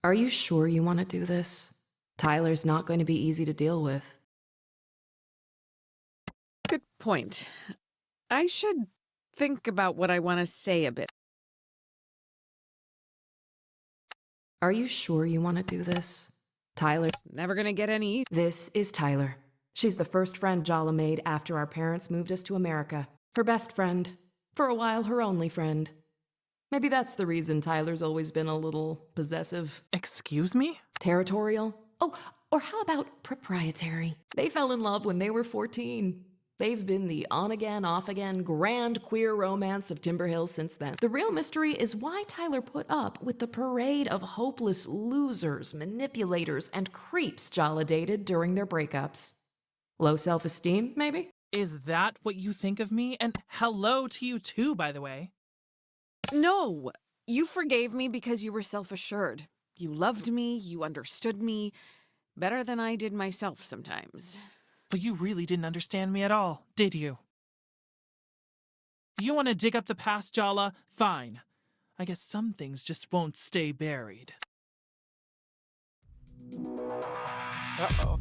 Are you sure you want to do this? Tyler's not going to be easy to deal with. Good point. I should think about what I want to say a bit. Are you sure you want to do this? Tyler. Never gonna get any. This is Tyler. She's the first friend Jala made after our parents moved us to America. Her best friend. For a while, her only friend. Maybe that's the reason Tyler's always been a little possessive. Excuse me? Territorial. Oh, or how about proprietary? They fell in love when they were 14. They've been the on-again, off-again, grand queer romance of Timber Hill since then. The real mystery is why Tyler put up with the parade of hopeless losers, manipulators, and creeps Jala dated during their breakups. Low self-esteem, maybe? Is that what you think of me? And hello to you too, by the way. No! You forgave me because you were self-assured. You loved me, you understood me, better than I did myself sometimes. But you really didn't understand me at all, did you? You want to dig up the past, Jala? Fine. I guess some things just won't stay buried. Uh-oh.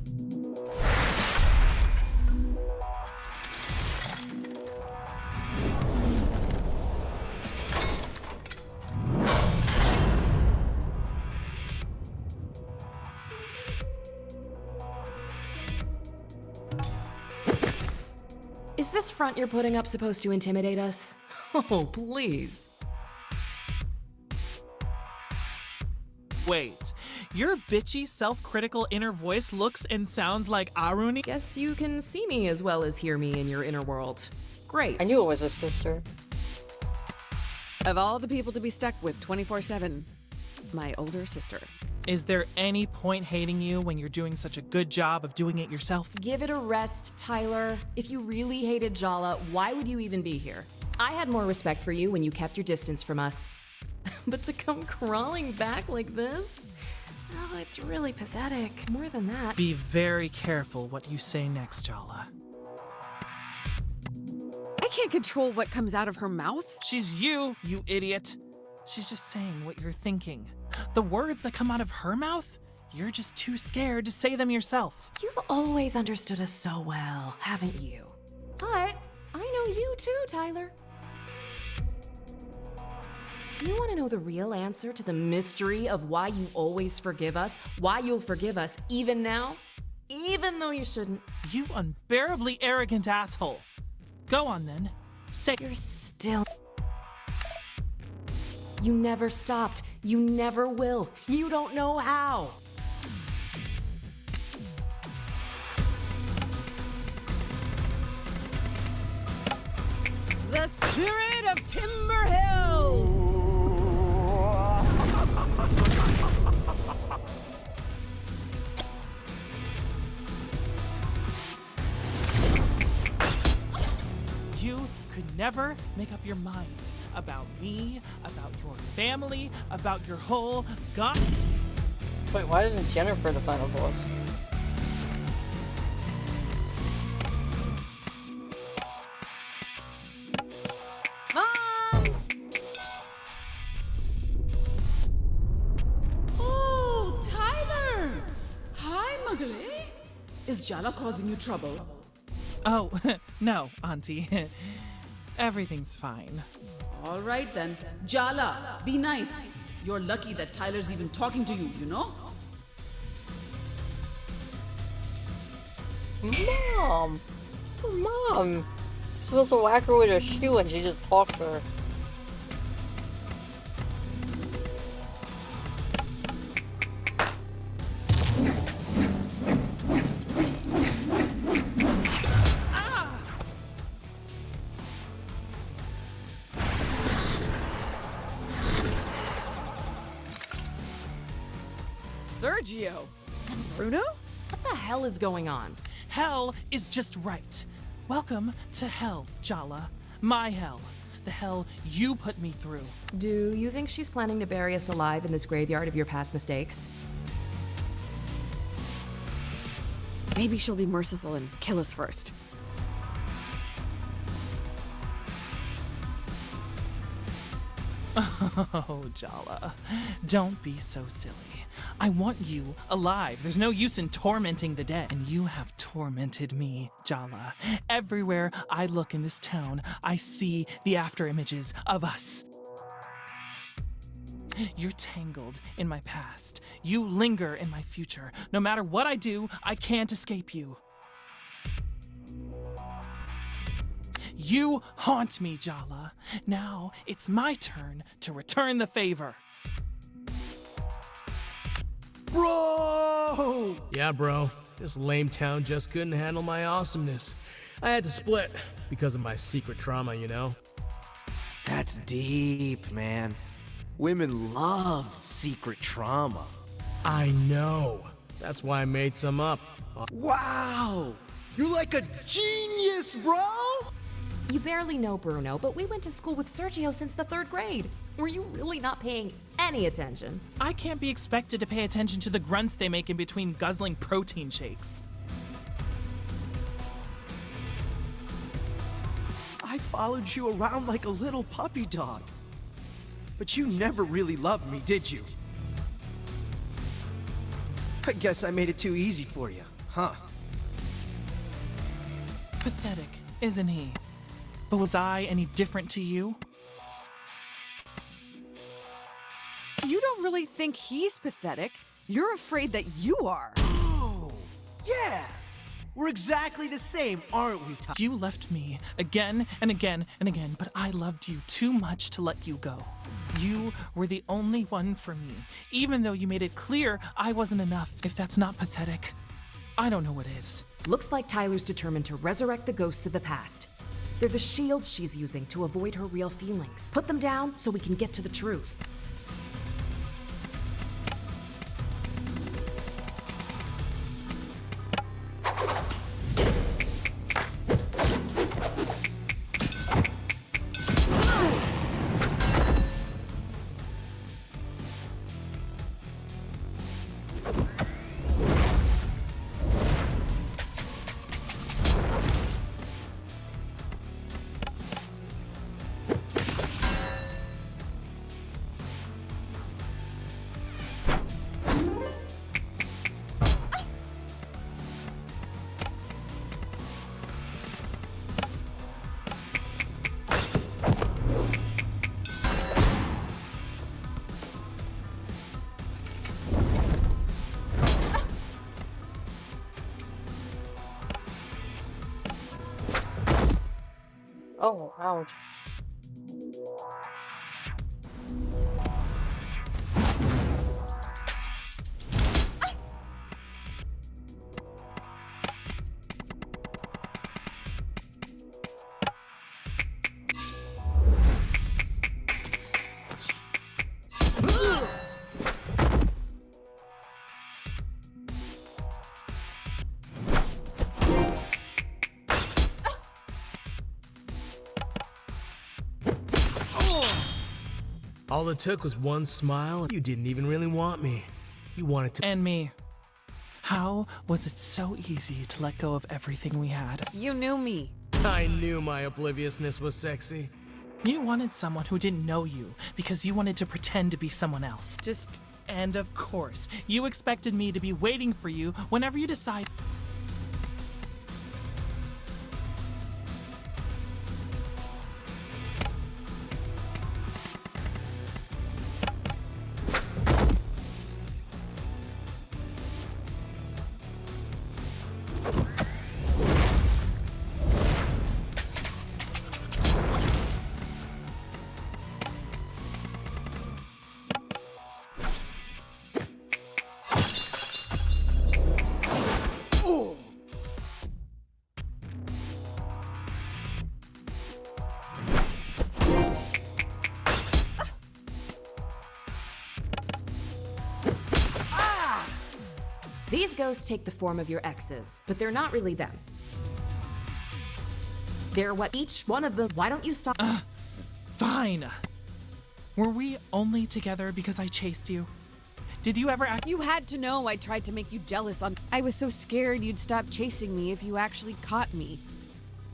Is this front you're putting up supposed to intimidate us? Oh, please. Wait, your bitchy, self-critical inner voice looks and sounds like Aruni? Guess you can see me as well as hear me in your inner world. Great. I knew it was a sister. Of all the people to be stuck with 24/7, my older sister. Is there any point hating you when you're doing such a good job of doing it yourself? Give it a rest, Tyler. If you really hated Jala, why would you even be here? I had more respect for you when you kept your distance from us. But to come crawling back like this? Oh, it's really pathetic. More than that. Be very careful what you say next, Jala. I can't control what comes out of her mouth. She's you idiot. She's just saying what you're thinking. The words that come out of her mouth, you're just too scared to say them yourself. You've always understood us so well, haven't you? But I know you too, Tyler. You want to know the real answer to the mystery of why you always forgive us? Why you'll forgive us even now? Even though you shouldn't? You unbearably arrogant asshole. Go on then. Say You're still... You never stopped. You never will. You don't know how. The spirit of Timber Hills! you could never make up your mind about me, about your family, about your whole god. Wait, why isn't Jennifer the final boss? Mom! Oh, Tyler! Hi, Muggle. Is Jala causing you trouble? Oh, no, Auntie. Everything's fine. All right then. Jala, be nice. You're lucky that Tyler's even talking to you, you know? Mom! Mom! You're supposed to whack her with a shoe and she just talked to her. Sergio! And Bruno? What the hell is going on? Hell is just right. Welcome to hell, Jala. My hell. The hell you put me through. Do you think she's planning to bury us alive in this graveyard of your past mistakes? Maybe she'll be merciful and kill us first. Oh, Jala, don't be so silly. I want you alive. There's no use in tormenting the dead. And you have tormented me, Jala. Everywhere I look in this town, I see the after images of us. You're tangled in my past. You linger in my future. No matter what I do, I can't escape you. You haunt me, Jala. Now it's my turn to return the favor. Bro! Yeah, bro. This lame town just couldn't handle my awesomeness. I had to split because of my secret trauma, you know? That's deep, man. Women love secret trauma. I know. That's why I made some up. Wow! You're like a genius, bro! You barely know Bruno, but we went to school with Sergio since the 3rd grade. Were you really not paying any attention? I can't be expected to pay attention to the grunts they make in between guzzling protein shakes. I followed you around like a little puppy dog. But you never really loved me, did you? I guess I made it too easy for you, huh? Pathetic, isn't he? But was I any different to you? You don't really think he's pathetic. You're afraid that you are. Oh, yeah! We're exactly the same, aren't we, Ty? You left me again and again and again, but I loved you too much to let you go. You were the only one for me, even though you made it clear I wasn't enough. If that's not pathetic, I don't know what is. Looks like Tyler's determined to resurrect the ghosts of the past. They're the shield she's using to avoid her real feelings. Put them down so we can get to the truth. Oh, ouch. All it took was one smile. You didn't even really want me. You wanted to. And me. How was it so easy to let go of everything we had? You knew me. I knew my obliviousness was sexy. You wanted someone who didn't know you because you wanted to pretend to be someone else. Just And of course, you expected me to be waiting for you whenever you decide. These ghosts take the form of your exes, but they're not really them. They're what each one of them. Why don't you stop? Fine. Were we only together because I chased you? Did you ever act? you had to know I tried to make you jealous on. I was so scared you'd stop chasing me if you actually caught me.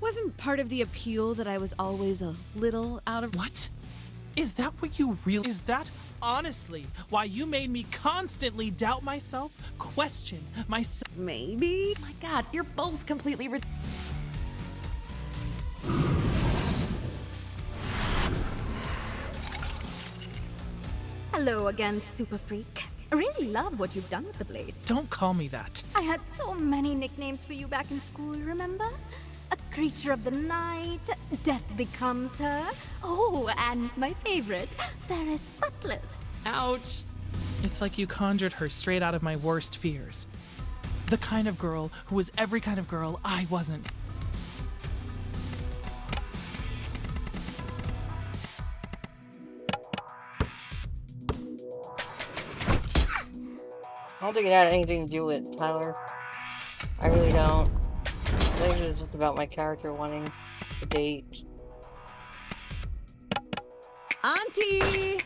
Wasn't part of the appeal that I was always a little out of. What? Is that what you really— Is that honestly why you made me constantly doubt myself, question myself? Maybe? My god, you're both completely Hello again, Super Freak. I really love what you've done with the place. Don't call me that. I had so many nicknames for you back in school, remember? A creature of the night, Death Becomes Her. Oh, and my favorite, Ferris Buttless. Ouch. It's like you conjured her straight out of my worst fears. The kind of girl who was every kind of girl I wasn't. I don't think it had anything to do with Tyler. I really don't. I think it was just about my character wanting a date. Auntie!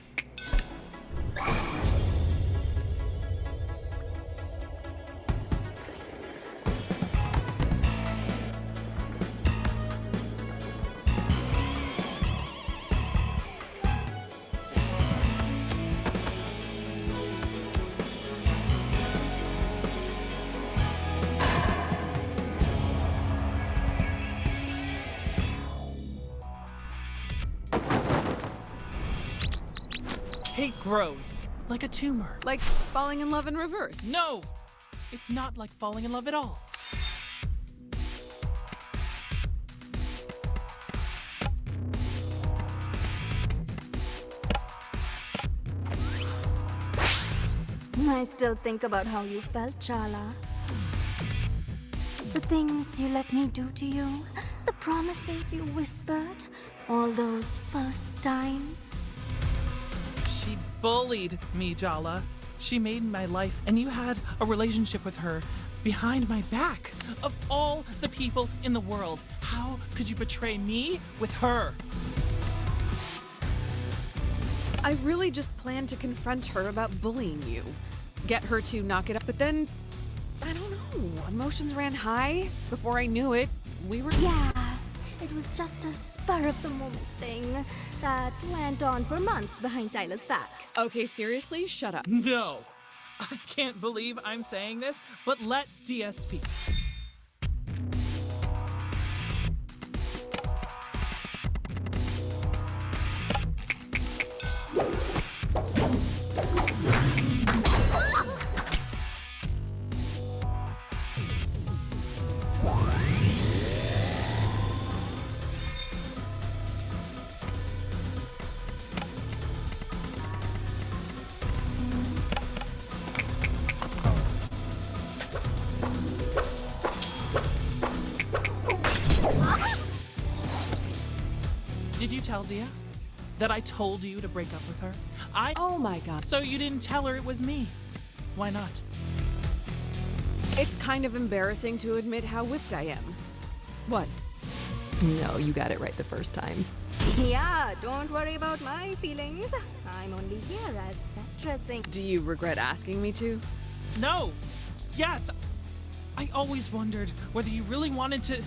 It grows like a tumor. Like falling in love in reverse. No! It's not like falling in love at all. I still think about how you felt, Chala. The things you let me do to you, the promises you whispered, all those first times. She bullied me, Jala. She made my life, and you had a relationship with her behind my back. Of all the people in the world, how could you betray me with her? I really just planned to confront her about bullying you. Get her to knock it up, but then, I don't know, emotions ran high. Before I knew it, we were— Yeah, it was just a spur-of-the-moment thing that went on for months behind Tyler's back. Okay, seriously, shut up. No. I can't believe I'm saying this, but let DS speak. Did you tell Dia that I told you to break up with her? Oh my god. So you didn't tell her it was me. Why not? It's kind of embarrassing to admit how whipped I am. What? No, you got it right the first time. Yeah, don't worry about my feelings. I'm only here as set dressing. Do you regret asking me to? No. Yes. I always wondered whether you really wanted to—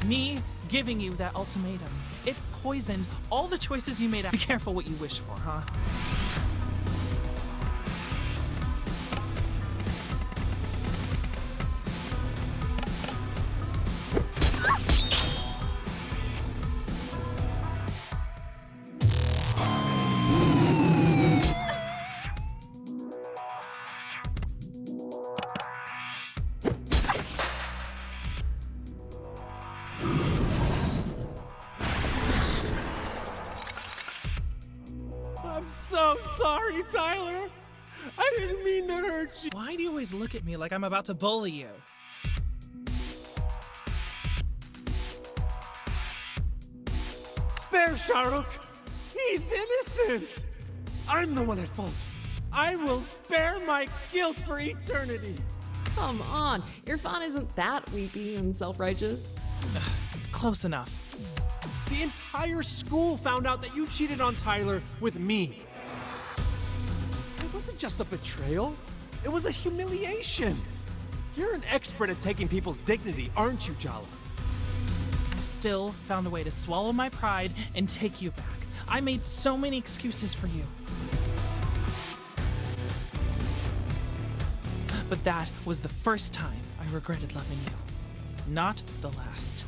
me giving you that ultimatum. It poisoned all the choices you made. Be careful what you wish for, huh? I'm so sorry, Tyler. I didn't mean to hurt you. Why do you always look at me like I'm about to bully you? Spare Sharuk! He's innocent! I'm the one at fault. I will bear my guilt for eternity. Come on, Irfan isn't that weepy and self-righteous. Close enough. The entire school found out that you cheated on Tyler with me. It wasn't just a betrayal. It was a humiliation. You're an expert at taking people's dignity, aren't you, Jala? I still found a way to swallow my pride and take you back. I made so many excuses for you. But that was the first time I regretted loving you. Not the last.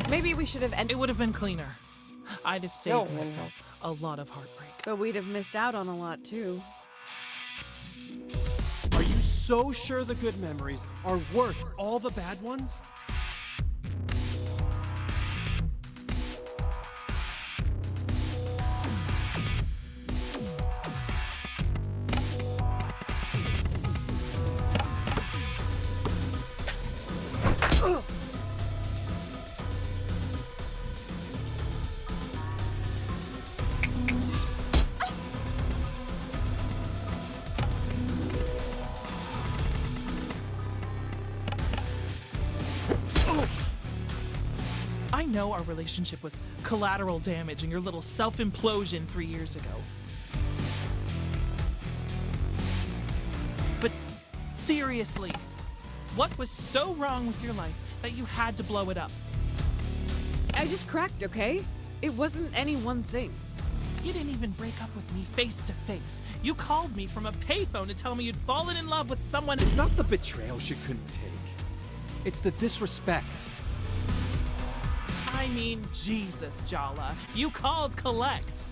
Maybe we should have ended, It would have been cleaner. I'd have saved No. myself a lot of heartbreak. but we'd have missed out on a lot too. Are you so sure the good memories are worth all the bad ones? I know our relationship was collateral damage and your little self-implosion 3 years ago. But seriously, what was so wrong with your life that you had to blow it up? I just cracked, okay? It wasn't any one thing. You didn't even break up with me face to face. You called me from a payphone to tell me you'd fallen in love with someone. It's not the betrayal she couldn't take. It's the disrespect. I mean, Jesus, Jala. You called collect.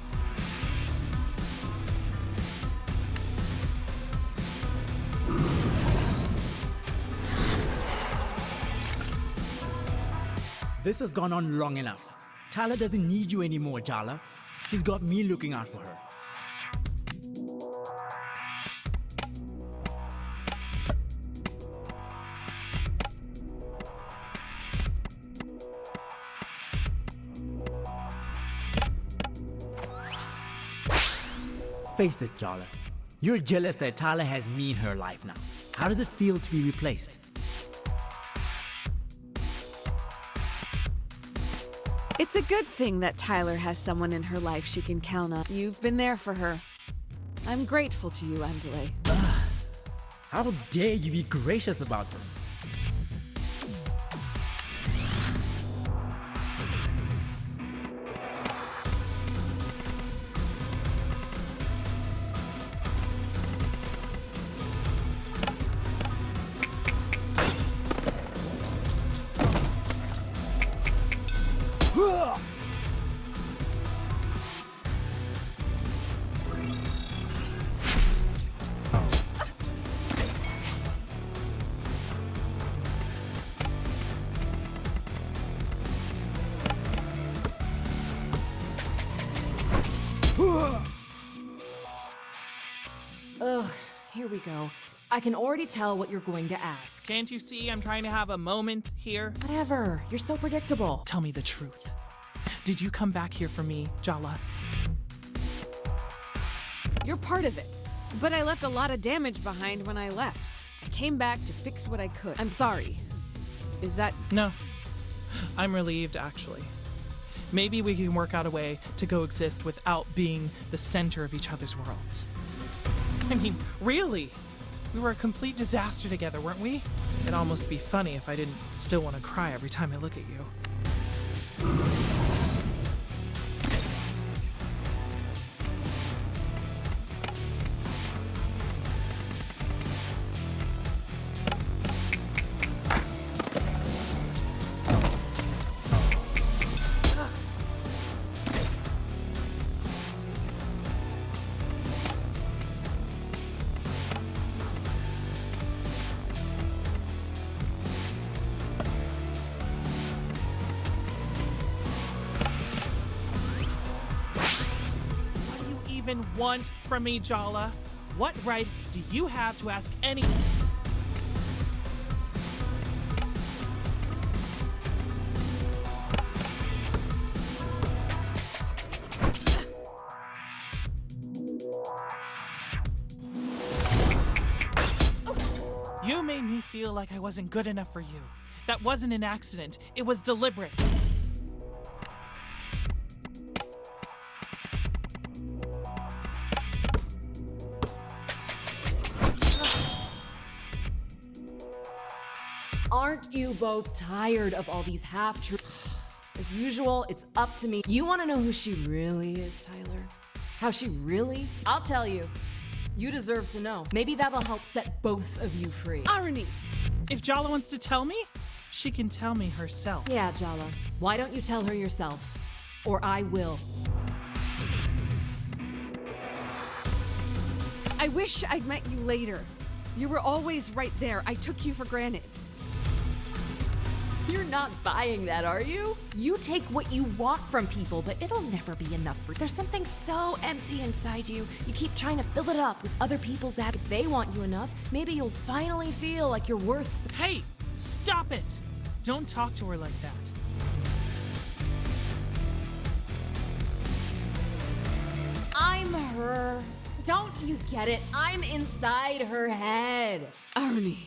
This has gone on long enough. Tyler doesn't need you anymore, Jala. She's got me looking out for her. Face it, Jala. You're jealous that Tyler has me in her life now. How does it feel to be replaced? It's a good thing that Tyler has someone in her life she can count on. You've been there for her. I'm grateful to you, Andale. How dare you be gracious about this? Ugh, here we go. I can already tell what you're going to ask. Can't you see I'm trying to have a moment here? Whatever, you're so predictable. Tell me the truth. Did you come back here for me, Jala? You're part of it. But I left a lot of damage behind when I left. I came back to fix what I could. I'm sorry. Is that... No. I'm relieved, actually. Maybe we can work out a way to coexist without being the center of each other's worlds. I mean, really? We were a complete disaster together, weren't we? It'd almost be funny if I didn't still want to cry every time I look at you. Want from me, Jala? What right do you have to ask any... You made me feel like I wasn't good enough for you. That wasn't an accident. It was deliberate. Aren't you both tired of all these half-truths? As usual, it's up to me. You want to know who she really is, Tyler? How she really? I'll tell you. You deserve to know. Maybe that'll help set both of you free. Arnie! If Jala wants to tell me, she can tell me herself. Yeah, Jala. Why don't you tell her yourself? Or I will. I wish I'd met you later. You were always right there. I took you for granted. You're not buying that, are you? You take what you want from people, but it'll never be enough for. There's something so empty inside you. You keep trying to fill it up with other people's If they want you enough, maybe you'll finally feel like you're worth. Hey, stop it! Don't talk to her like that. I'm her. Don't you get it? I'm inside her head. Arnie.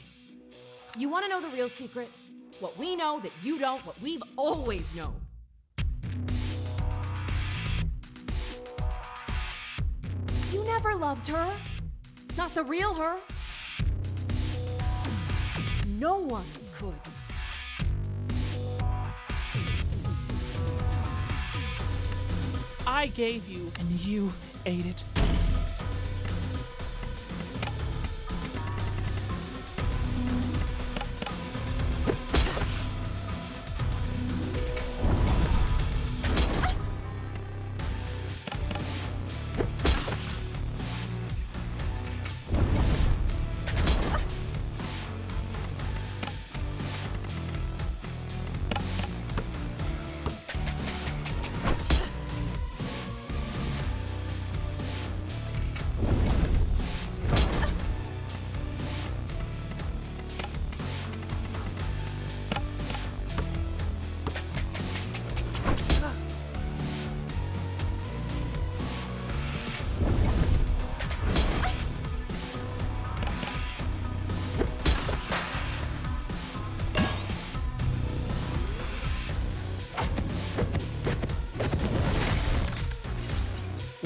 You want to know the real secret? What we know that you don't, what we've always known. You never loved her. Not the real her. No one could. I gave you, and you ate it.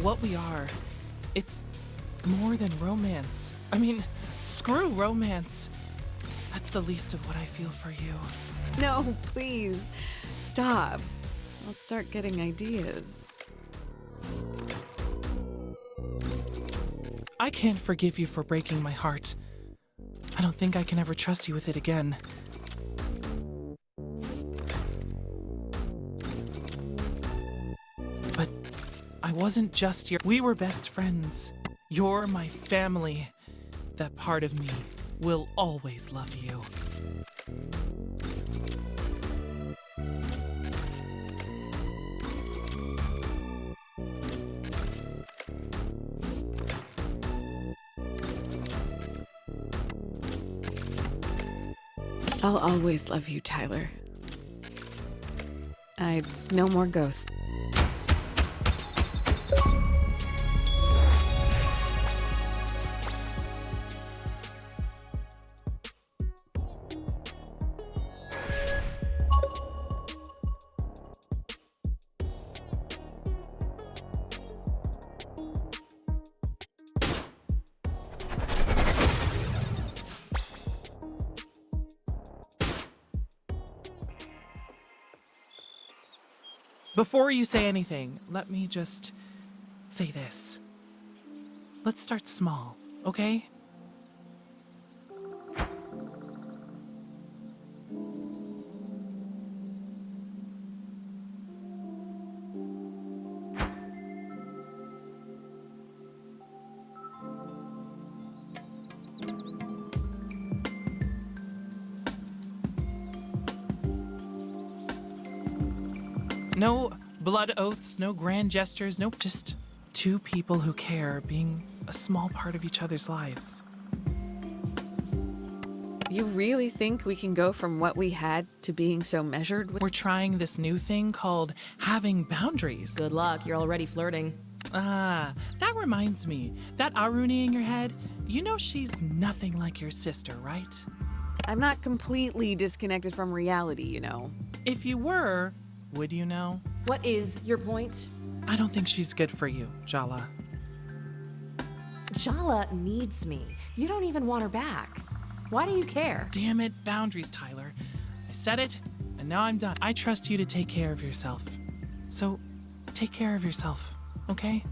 What we are, it's more than romance. I mean, screw romance. That's the least of what I feel for you. No, please. Stop. I'll start getting ideas. I can't forgive you for breaking my heart. I don't think I can ever trust you with it again. But I wasn't just your... We were best friends. You're my family. That part of me will always love you. I'll always love you, Tyler. It's no more ghosts. Before you say anything, let me just say this. Let's start small, okay? No blood oaths, no grand gestures, no, just two people who care being a small part of each other's lives. You really think we can go from what we had to being so measured? We're trying this new thing called having boundaries. Good luck, you're already flirting. Ah, that reminds me. That Aruni in your head, you know she's nothing like your sister, right? I'm not completely disconnected from reality, you know. If you were, would you know? What is your point? I don't think she's good for you, Jala. Jala needs me. You don't even want her back. Why do you care? Damn it, boundaries, Tyler. I said it, and now I'm done. I trust you to take care of yourself. So, take care of yourself, okay?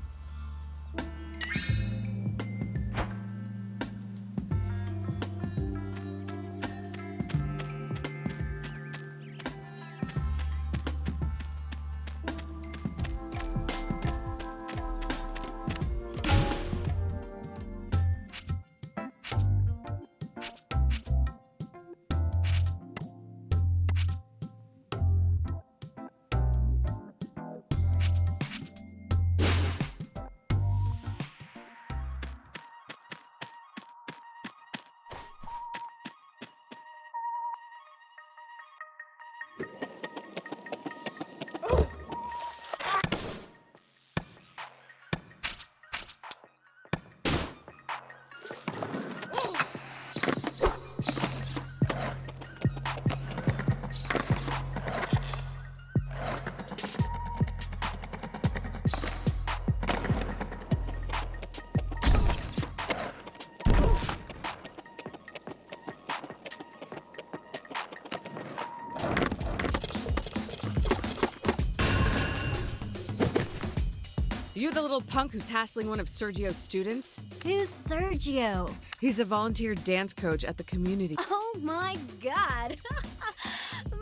You the little punk who's hassling one of Sergio's students? Who's Sergio? He's a volunteer dance coach at the community. Oh my god!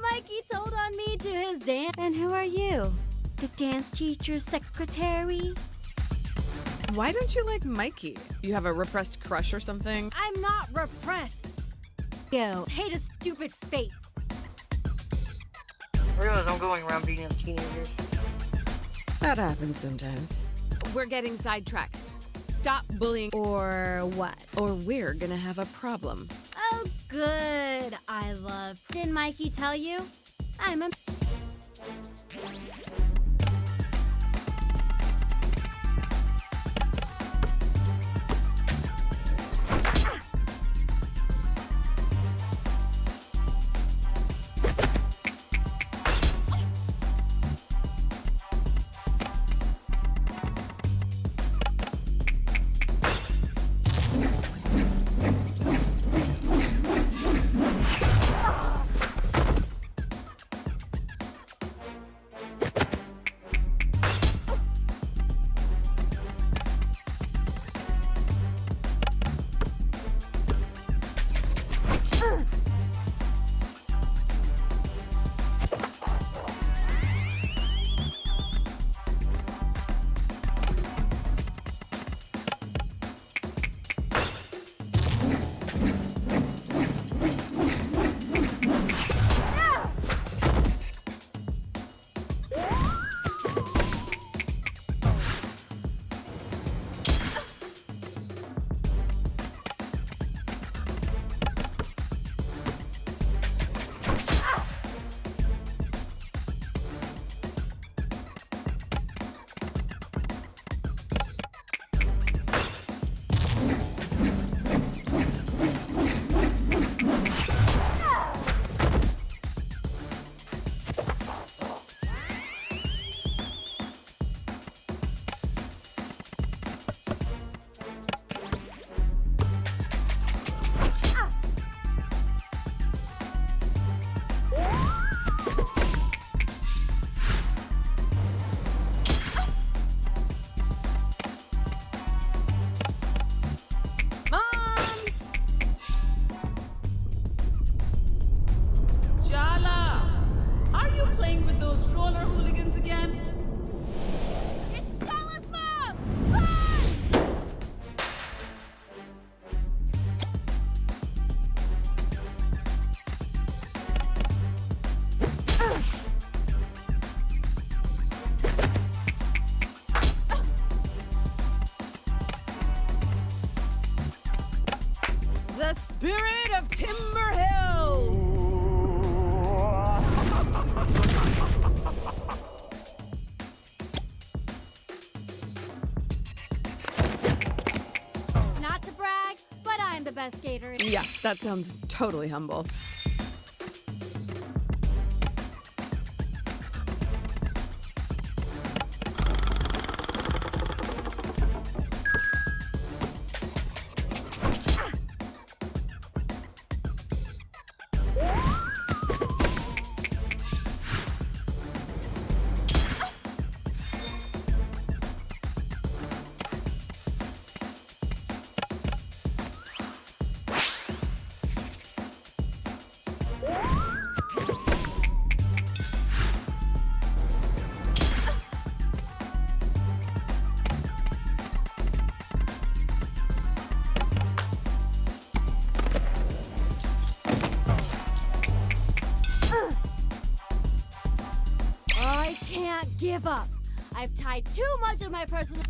Mikey told on me to his dance. And who are you? The dance teacher's secretary? Why don't you like Mikey? You have a repressed crush or something? I'm not repressed. Yo, hate a stupid face. I realize I'm going around beating up teenagers. That happens sometimes. We're getting sidetracked. Stop bullying Or what? or we're gonna have a problem. Oh, good. I love. Didn't Mikey tell you? I'm a. The spirit of Timber Hills! Not to brag, but I'm the best skater. Yeah, that sounds totally humble. give up. I've tied too much of my personal...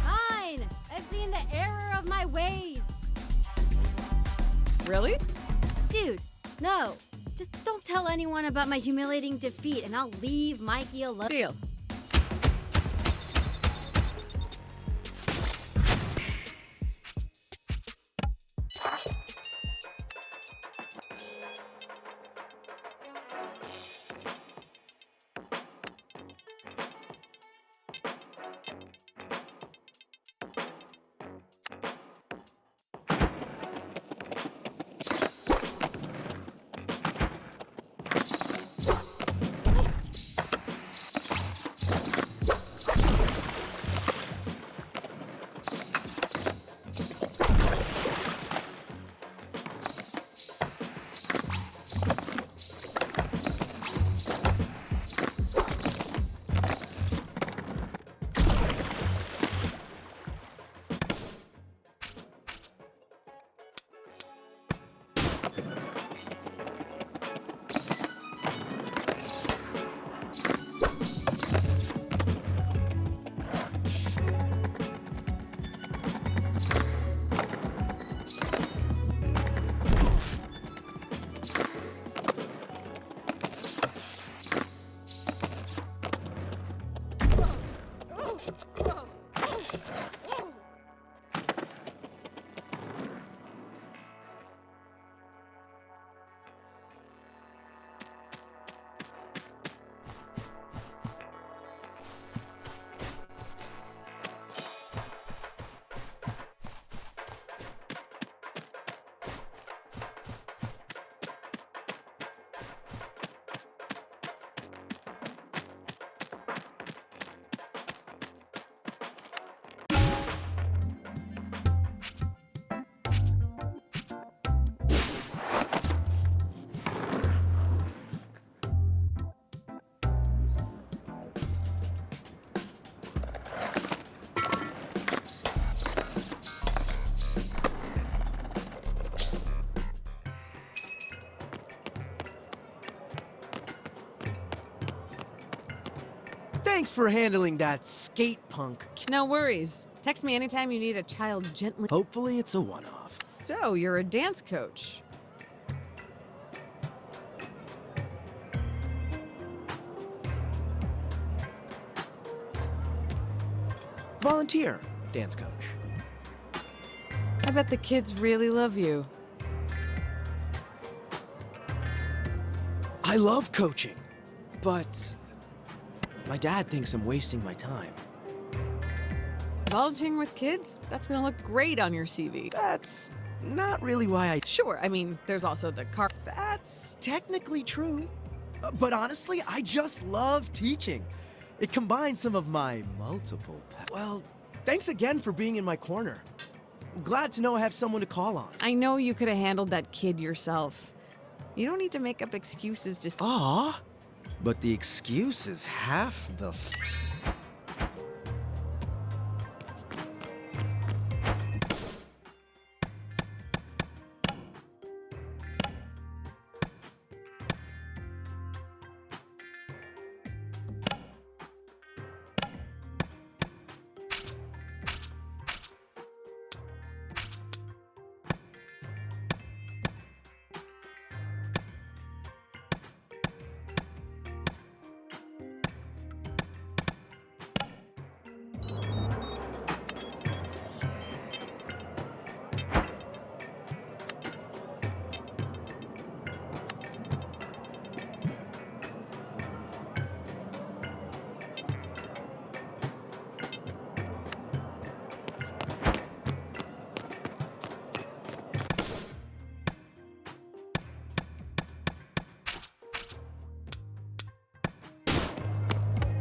Fine! I've seen the error of my ways. Really? Dude, no. Just don't tell anyone about my humiliating defeat and I'll leave Mikey alone. Deal. Thanks for handling that skate punk. No worries. Text me anytime you need a child gently. Hopefully it's a one-off. So, you're a dance coach. Volunteer dance coach. I bet the kids really love you. I love coaching, but my dad thinks I'm wasting my time. Volunteering with kids? That's gonna look great on your CV. That's not really why I... Sure, I mean, there's also the car. That's technically true. But honestly, I just love teaching. It combines some of my multiple... Well, thanks again for being in my corner. I'm glad to know I have someone to call on. I know you could have handled that kid yourself. You don't need to make up excuses just... Ah, but the excuse is half the...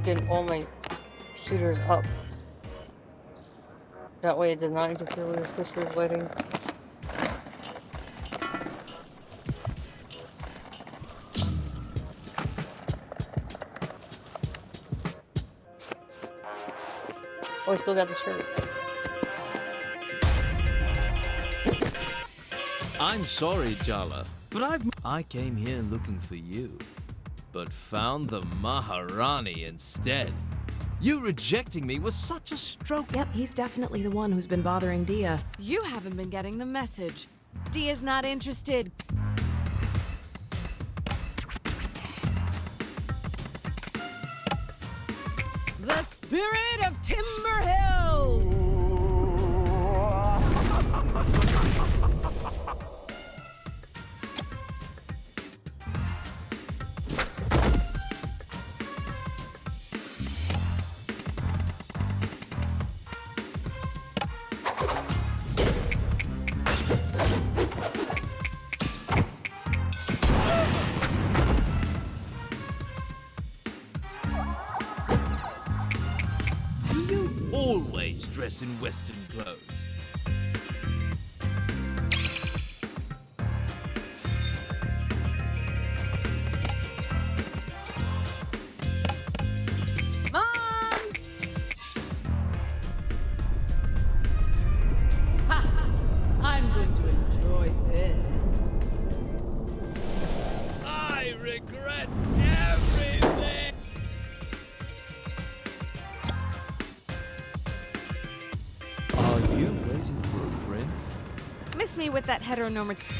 Getting all my shooters up. That way it did not interfere with his sister's wedding. Oh, I still got the shirt. I'm sorry, Jala, but I came here looking for you, but found the Maharani instead. You rejecting me was such a stroke. Yep, he's definitely the one who's been bothering Dia. You haven't been getting the message. Dia's not interested. The spirit of Timber Hills! Always dress in Western clothes. Mom! Ha! I'm going to enjoy this. I regret everything. Are you waiting for a prince? Miss me with that heteronormative.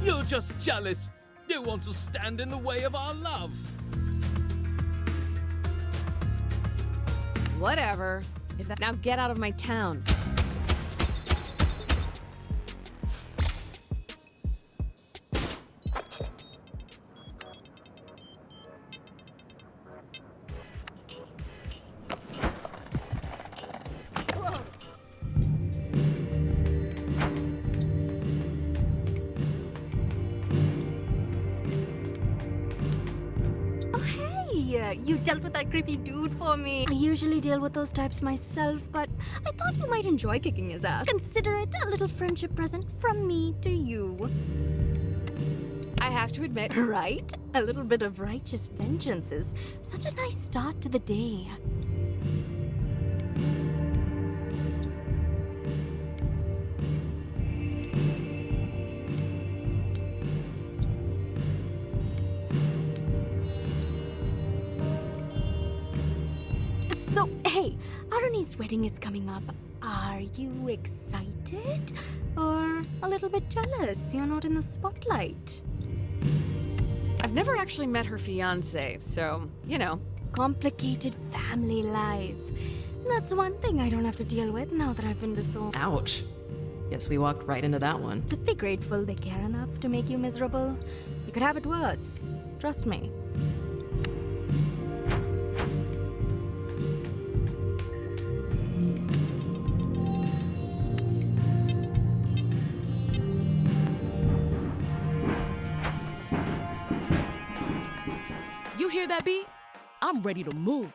You're just jealous. You want to stand in the way of our love. Whatever. If that now get out of my town. Oh, hey! You dealt with that creepy dude for me. I usually deal with those types myself, but I thought you might enjoy kicking his ass. Consider it a little friendship present from me to you. I have to admit, Right? A little bit of righteous vengeance is such a nice start to the day. So, hey, Aruni's wedding is coming up. Are you excited? Or a little bit jealous you're not in the spotlight? I've never actually met her fiance, so, you know. Complicated family life. That's one thing I don't have to deal with now that I've been disowned. Ouch. Guess we walked right into that one. Just be grateful they care enough to make you miserable. You could have it worse. Trust me. You hear that beat? I'm ready to move.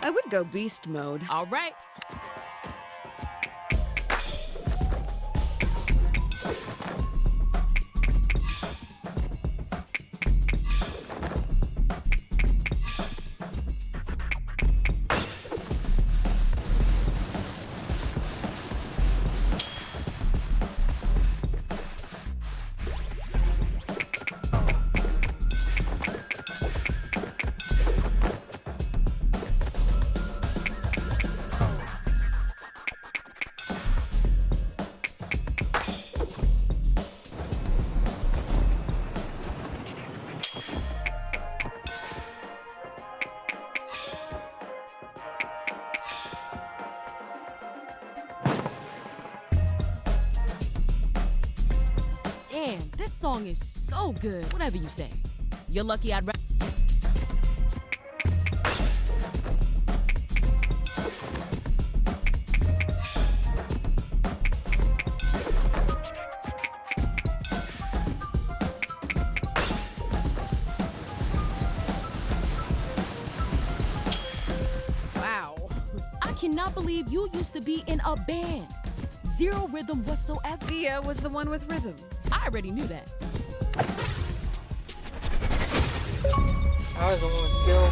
I would go beast mode. All right. Damn, this song is so good. Whatever you say. You're lucky I'd Wow. I cannot believe you used to be in a band. Zero rhythm whatsoever. Dia was the one with rhythm. I already knew that. I was the one with skill.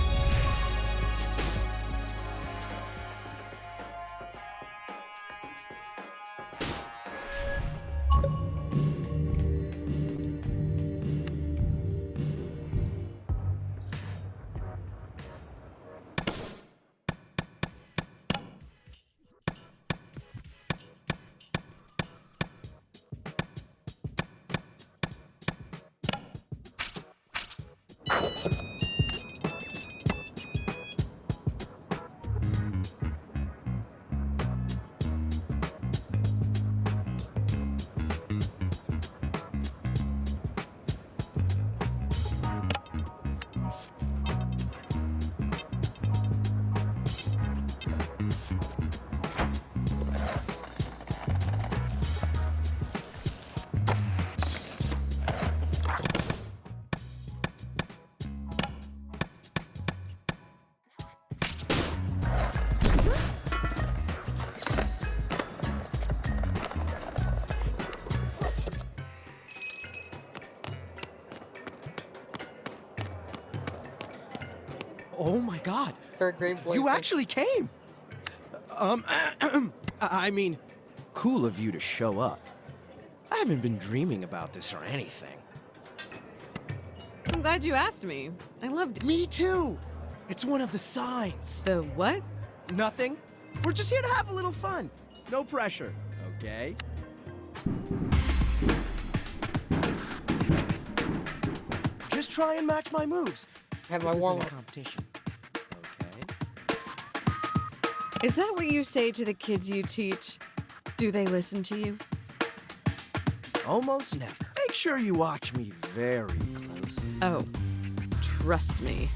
Oh my god. Third grade boy. You actually came! I mean, cool of you to show up. I haven't been dreaming about this or anything. I'm glad you asked me. I loved it. Me too! It's one of the signs. The what? Nothing. We're just here to have a little fun. No pressure, okay? Just try and match my moves. Have This my isn't warm a up. competition. Okay? Is that what you say to the kids you teach? Do they listen to you? Almost never. Make sure you watch me very closely. Oh, trust me.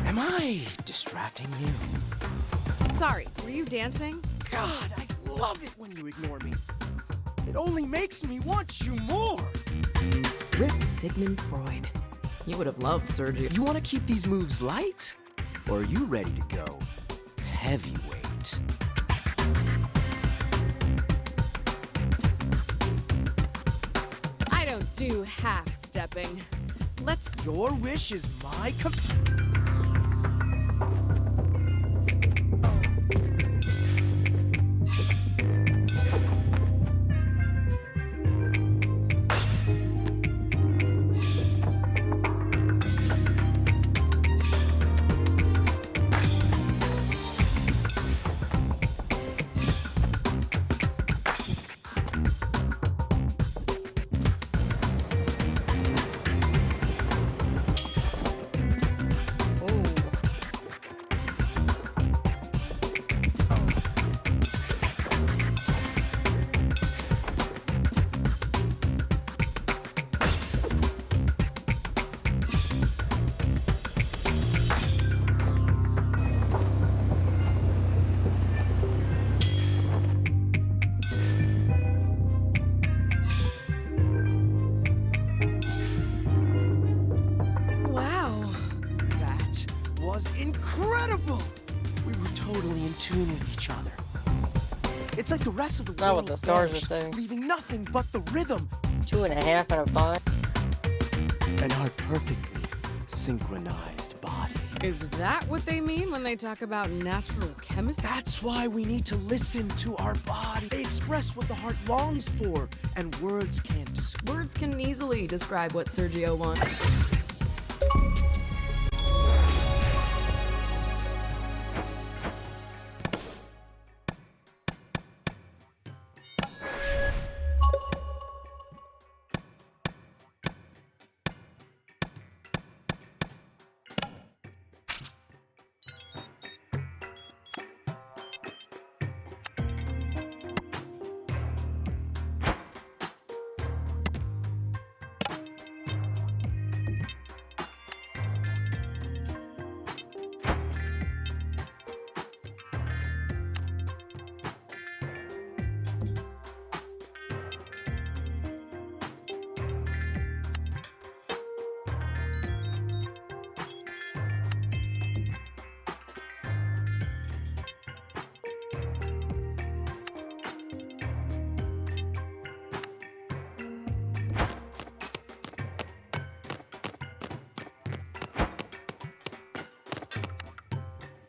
Am I distracting you? Sorry, were you dancing? God, I love it when you ignore me. It only makes me want you more. Rip Sigmund Freud. You would have loved Sergio. You want to keep these moves light? Or are you ready to go heavyweight? I don't do half-stepping. Let's... Your wish is my Wow. That was incredible! We were totally in tune with each other. It's like the rest of the Not world what the stars are vanished, saying. leaving nothing but the rhythm 2.5 out of 5. and our perfectly synchronized body. Is that what they mean when they talk about natural chemistry? That's why we need to listen to our body. They express what the heart longs for, and words can't describe. Words can easily describe what Sergio wants.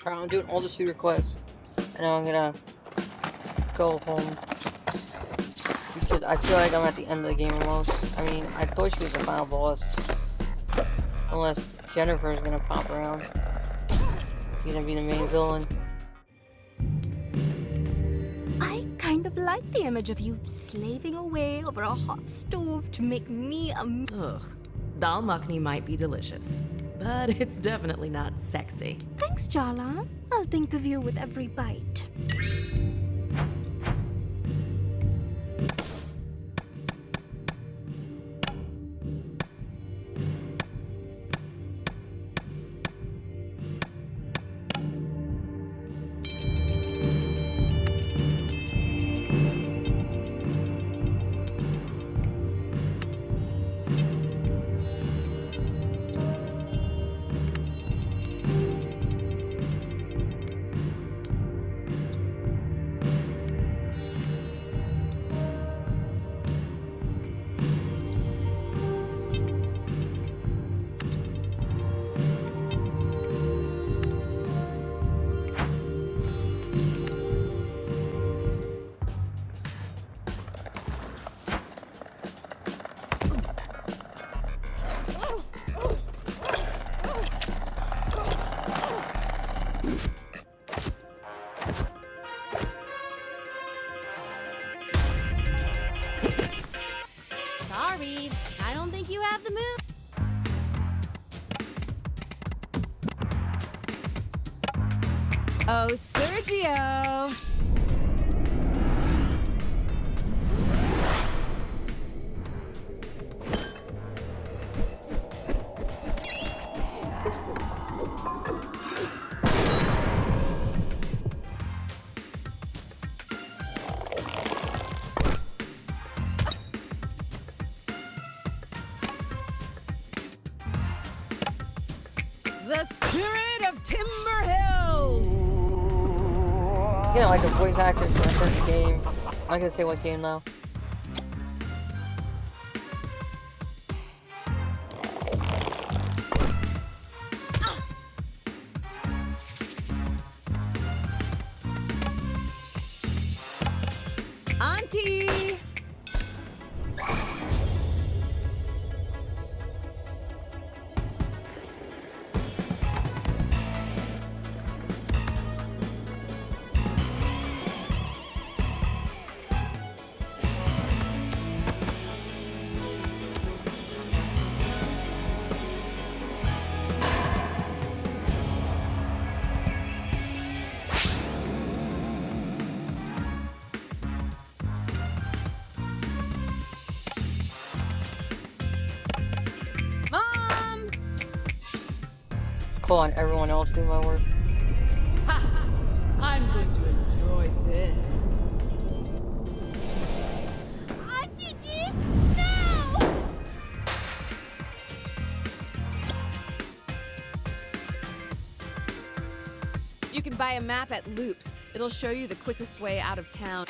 I'm doing all the suitor quests, and now I'm gonna go home because I feel like I'm at the end of the game almost. I mean, I thought she was the final boss, unless Jennifer's gonna pop around. She's gonna be the main villain. I kind of like the image of you slaving away over a hot stove to make me a. Ugh. Dal makhni might be delicious, but it's definitely not sexy. Thanks, Jala. I'll think of you with every bite. Sorry, I don't think you have the move. Oh, Sergio! The spirit of Timber Hills! You know, like the voice actor for the first game. I'm not gonna say what game though. Auntie! Mom! Cool on everyone else do my work. I'm going to enjoy this. Auntie G, no! You can buy a map at Loops. It'll show you the quickest way out of town.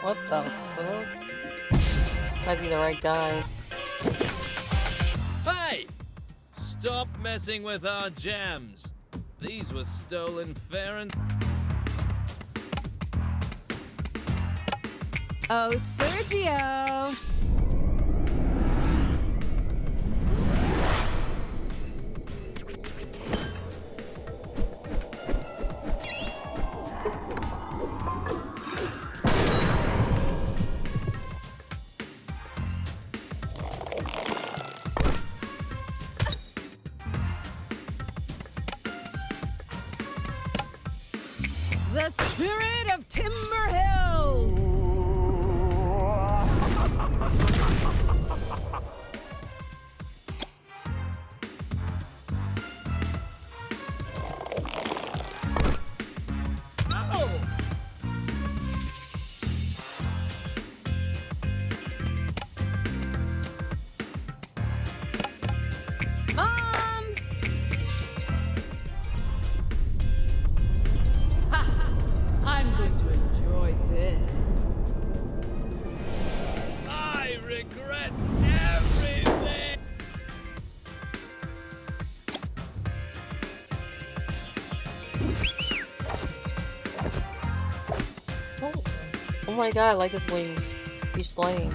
What the fuck? Might be the right guy. Hey! Stop messing with our gems. These were stolen fair and... Oh, Sergio! The spirit of Timber Hills! Oh my god, I like his wings. He's slaying.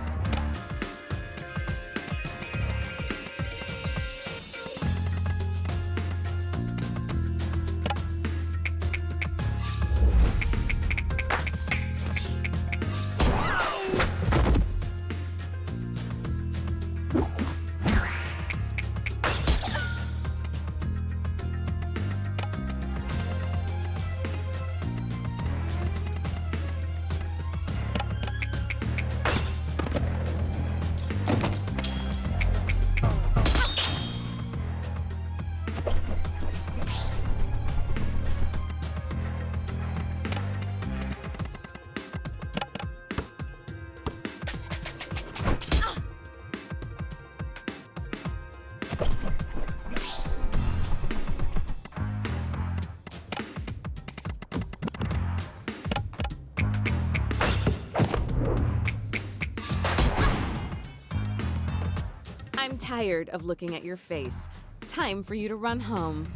I'm tired of looking at your face. Time for you to run home.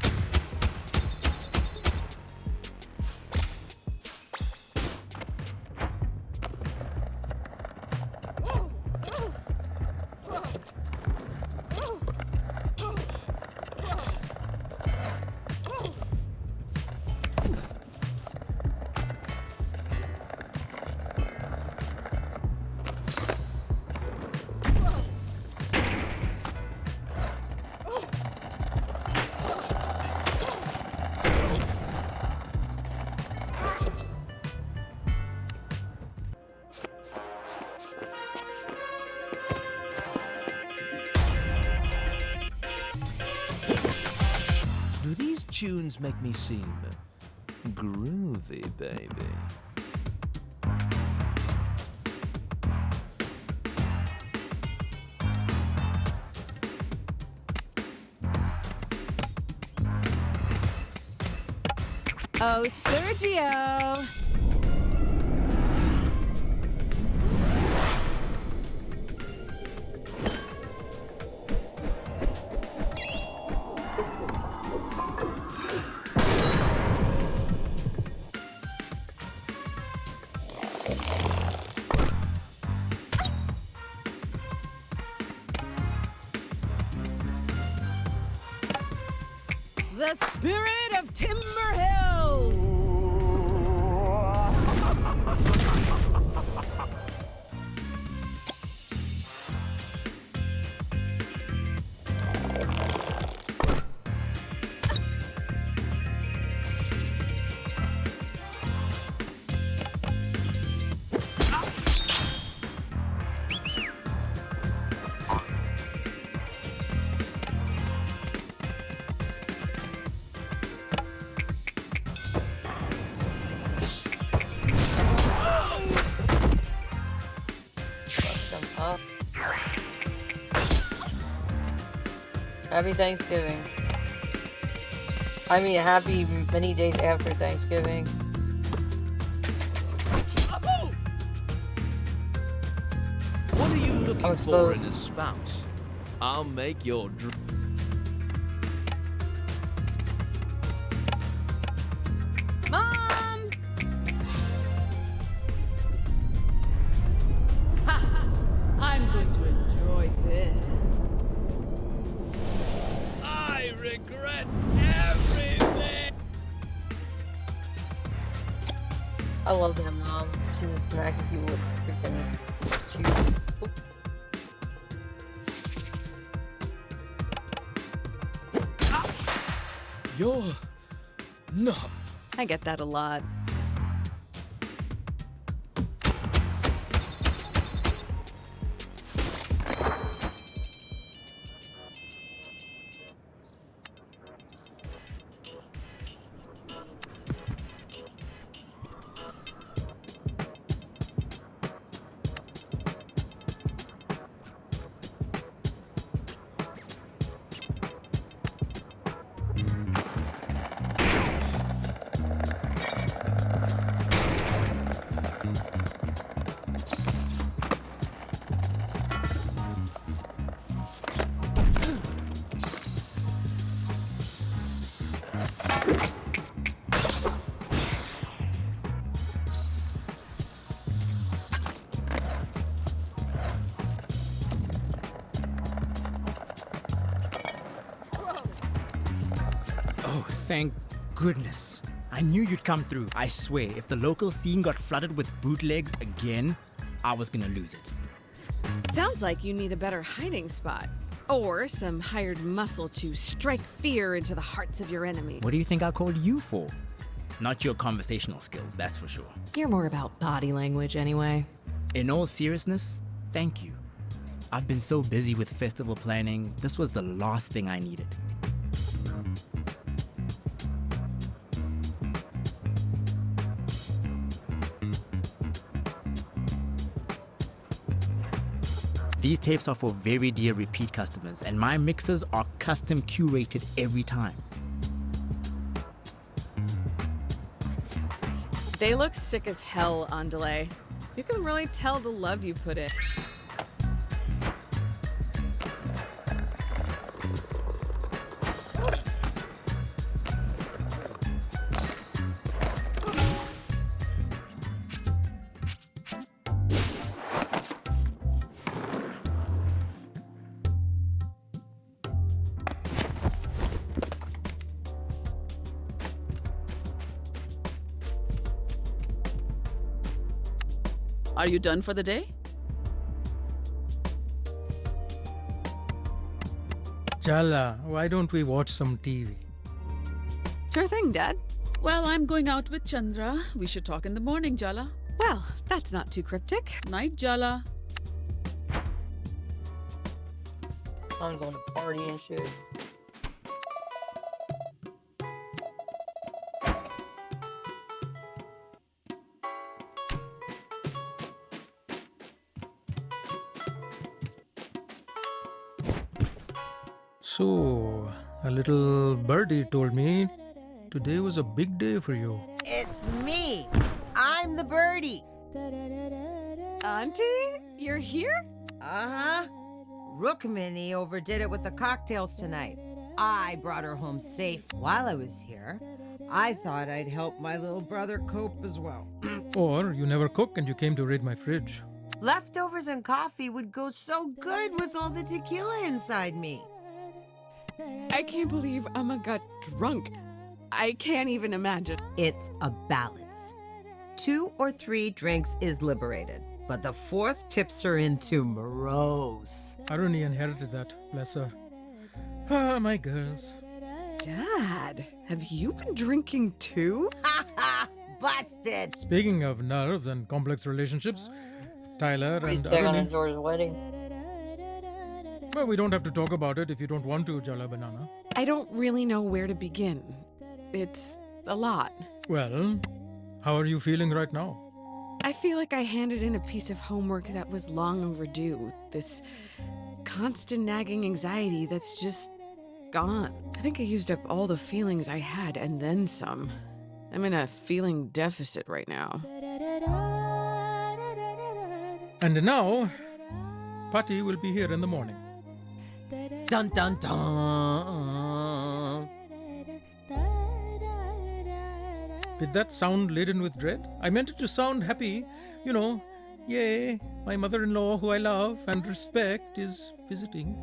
Do these tunes make me seem groovy, baby? Oh, Sergio! The spirit of Timber Hills! Happy Thanksgiving. I mean, happy many days after Thanksgiving. What are you looking for exposed. in a spouse? I'll make your Mom! I'm going to enjoy this. I regret everything. I love that mom. She was smacking you with freaking cheese. You're not. I get that a lot. Oh, thank goodness. I knew you'd come through. I swear, if the local scene got flooded with bootlegs again, I was gonna lose it. Sounds like you need a better hiding spot. Or some hired muscle to strike fear into the hearts of your enemy. What do you think I called you for? Not your conversational skills, that's for sure. You're more about body language anyway. In all seriousness, thank you. I've been so busy with festival planning, this was the last thing I needed. These tapes are for very dear repeat customers, and my mixers are custom curated every time. They look sick as hell on delay. You can really tell the love you put in. Are you done for the day? Jala, why don't we watch some TV? Sure thing, Dad. Well, I'm going out with Chandra. We should talk in the morning, Jala. Well, that's not too cryptic. Night, Jala. I'm going to party and shit. So, a little birdie told me today was a big day for you. It's me. I'm the birdie. Auntie, you're here? Uh-huh. Rukmini overdid it with the cocktails tonight. I brought her home safe while I was here. I thought I'd help my little brother cope as well. Or you never cook and you came to raid my fridge. Leftovers and coffee would go so good with all the tequila inside me. I can't believe Amma got drunk. I can't even imagine. It's a balance. 2 or 3 drinks is liberated, but the 4th tips her into morose. Aruni inherited that, bless her. Ah, my girls. Dad, have you been drinking too? Ha ha! Busted! Speaking of nerves and complex relationships, Tyler and Check on Aruni... George's wedding. Well, we don't have to talk about it if you don't want to, Jala Banana. I don't really know where to begin. It's a lot. Well, how are you feeling right now? I feel like I handed in a piece of homework that was long overdue. This constant nagging anxiety that's just gone. I think I used up all the feelings I had and then some. I'm in a feeling deficit right now. And now, Patty will be here in the morning. Dun dun dun! Did that sound laden with dread? I meant it to sound happy. You know, yay, my mother-in-law, who I love and respect, is visiting.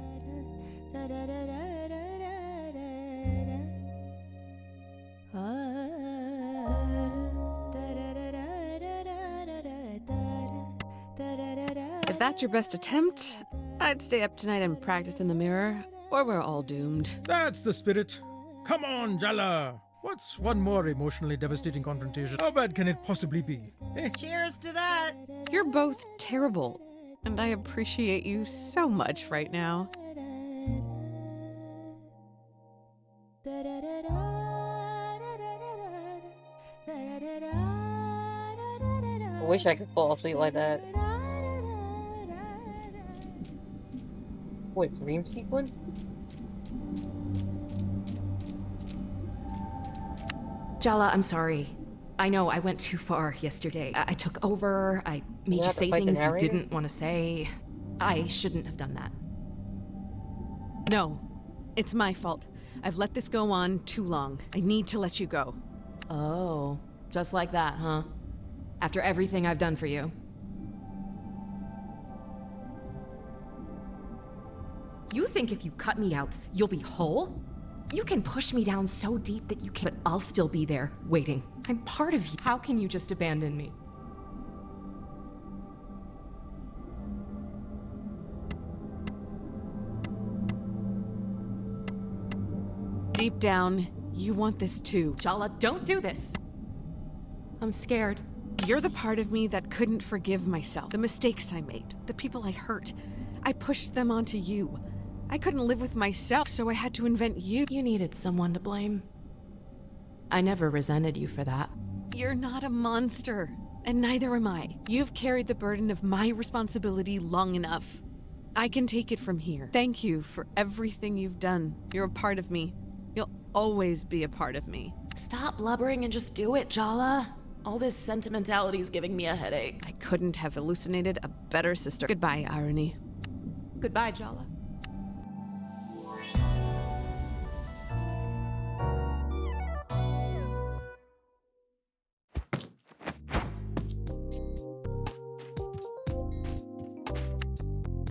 If that's your best attempt, I'd stay up tonight and practice in the mirror, or we're all doomed. That's the spirit. Come on, Jala. What's one more emotionally devastating confrontation? How bad can it possibly be? Eh? Cheers to that! You're both terrible, and I appreciate you so much right now. I wish I could fall asleep like that. Wait, dream sequence? Jala, I'm sorry. I know I went too far yesterday. I took over. I made you say things you didn't want to say. I shouldn't have done that. No, it's my fault. I've let this go on too long. I need to let you go. Oh, just like that, huh? After everything I've done for you. You think if you cut me out, you'll be whole? You can push me down so deep that you can't, but I'll still be there, waiting. I'm part of you. How can you just abandon me? Deep down, you want this too. Jala, don't do this. I'm scared. You're the part of me that couldn't forgive myself, the mistakes I made, the people I hurt. I pushed them onto you. I couldn't live with myself, so I had to invent you. You needed someone to blame. I never resented you for that. You're not a monster, and neither am I. You've carried the burden of my responsibility long enough. I can take it from here. Thank you for everything you've done. You're a part of me. You'll always be a part of me. Stop blubbering and just do it, Jala. All this sentimentality is giving me a headache. I couldn't have hallucinated a better sister. Goodbye, Irony. Goodbye, Jala.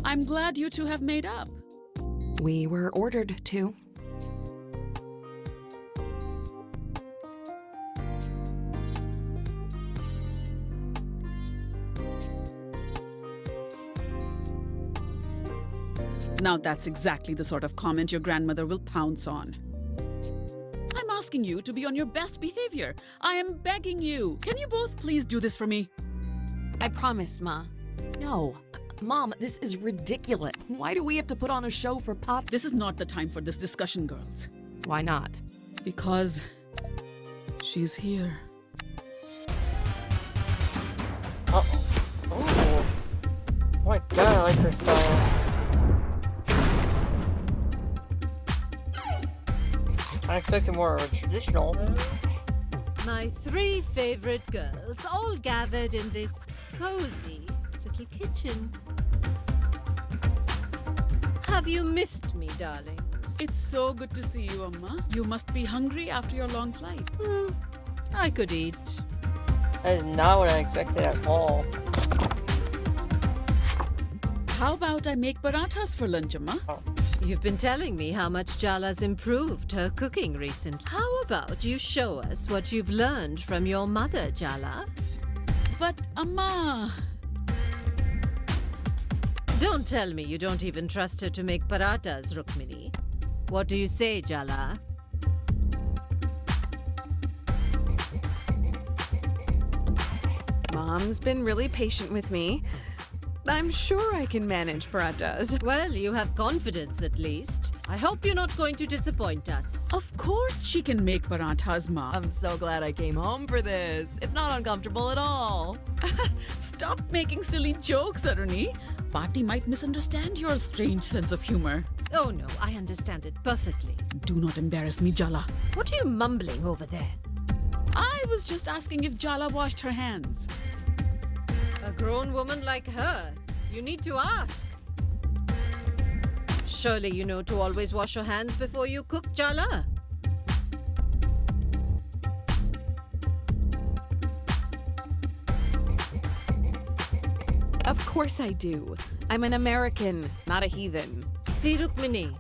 I'm glad you two have made up. We were ordered to. Now that's exactly the sort of comment your grandmother will pounce on. I'm asking you to be on your best behavior. I am begging you. Can you both please do this for me? I promise, Ma. No. Mom, this is ridiculous. Why do we have to put on a show for Pop? This is not the time for this discussion, girls. Why not? Because she's here. Oh. Oh my god, I like her style. I expected more traditional. My 3 favorite girls all gathered in this cozy little kitchen. Have you missed me, darlings? It's so good to see you, Amma. You must be hungry after your long flight. I could eat. That is not what I expected at all. How about I make parathas for lunch, Amma? Oh. You've been telling me how much Jala's improved her cooking recently. How about you show us what you've learned from your mother, Jala? But, Amma... Don't tell me you don't even trust her to make parathas, Rukmini. What do you say, Jala? Mom's been really patient with me. I'm sure I can manage parathas. Well, you have confidence at least. I hope you're not going to disappoint us. Of course she can make parathas, Ma. I'm so glad I came home for this. It's not uncomfortable at all. Stop making silly jokes, Aruni. Pati might misunderstand your strange sense of humor. Oh no, I understand it perfectly. Do not embarrass me, Jala. What are you mumbling over there? I was just asking if Jala washed her hands. A grown woman like her, you need to ask. Surely you know to always wash your hands before you cook, Jala. Of course I do. I'm an American, not a heathen. See, Rukmini,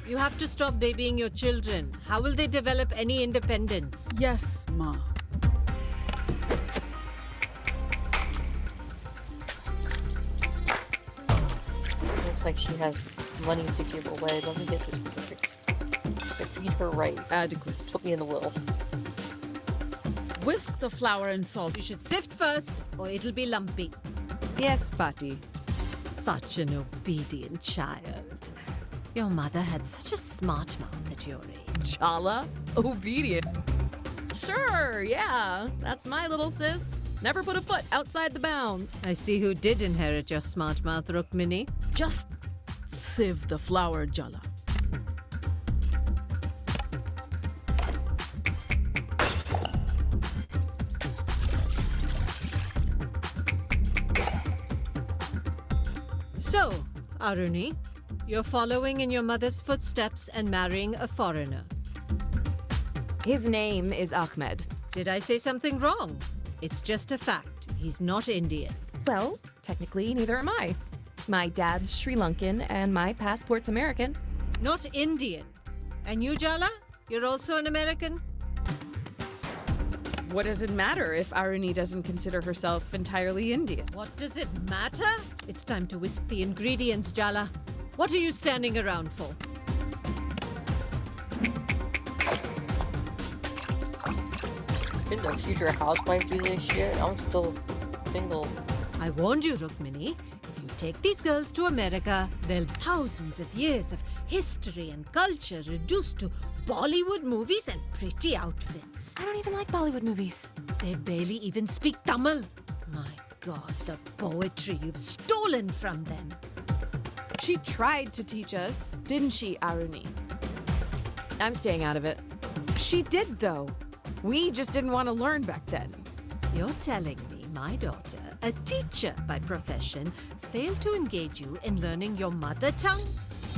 you have to stop babying your children. How will they develop any independence? Yes, Ma. Looks like she has money to give away. Let me get this perfect. I feed her right. Adequate. Put me in the will. Whisk the flour and salt. You should sift first, or it'll be lumpy. Yes, Pati. Such an obedient child. Your mother had such a smart mouth at your age. Jala? Obedient? Sure, yeah. That's my little sis. Never put a foot outside the bounds. I see who did inherit your smart mouth, Rukmini. Just sieve the flour, Jala. So, Aruni, you're following in your mother's footsteps and marrying a foreigner. His name is Ahmed. Did I say something wrong? It's just a fact. He's not Indian. Well, technically, neither am I. My dad's Sri Lankan and my passport's American. Not Indian. And you, Jala? You're also an American? What does it matter if Aruni doesn't consider herself entirely Indian? What does it matter? It's time to whisk the ingredients, Jala. What are you standing around for? Didn't the future housewife do this shit? I'm still single. I warned you, Rukmini. If you take these girls to America, they'll thousands of years of history and culture reduced to Bollywood movies and pretty outfits. I don't even like Bollywood movies. They barely even speak Tamil. My God, the poetry you've stolen from them. She tried to teach us, didn't she, Aruni? I'm staying out of it. She did, though. We just didn't want to learn back then. You're telling me my daughter, a teacher by profession, failed to engage you in learning your mother tongue?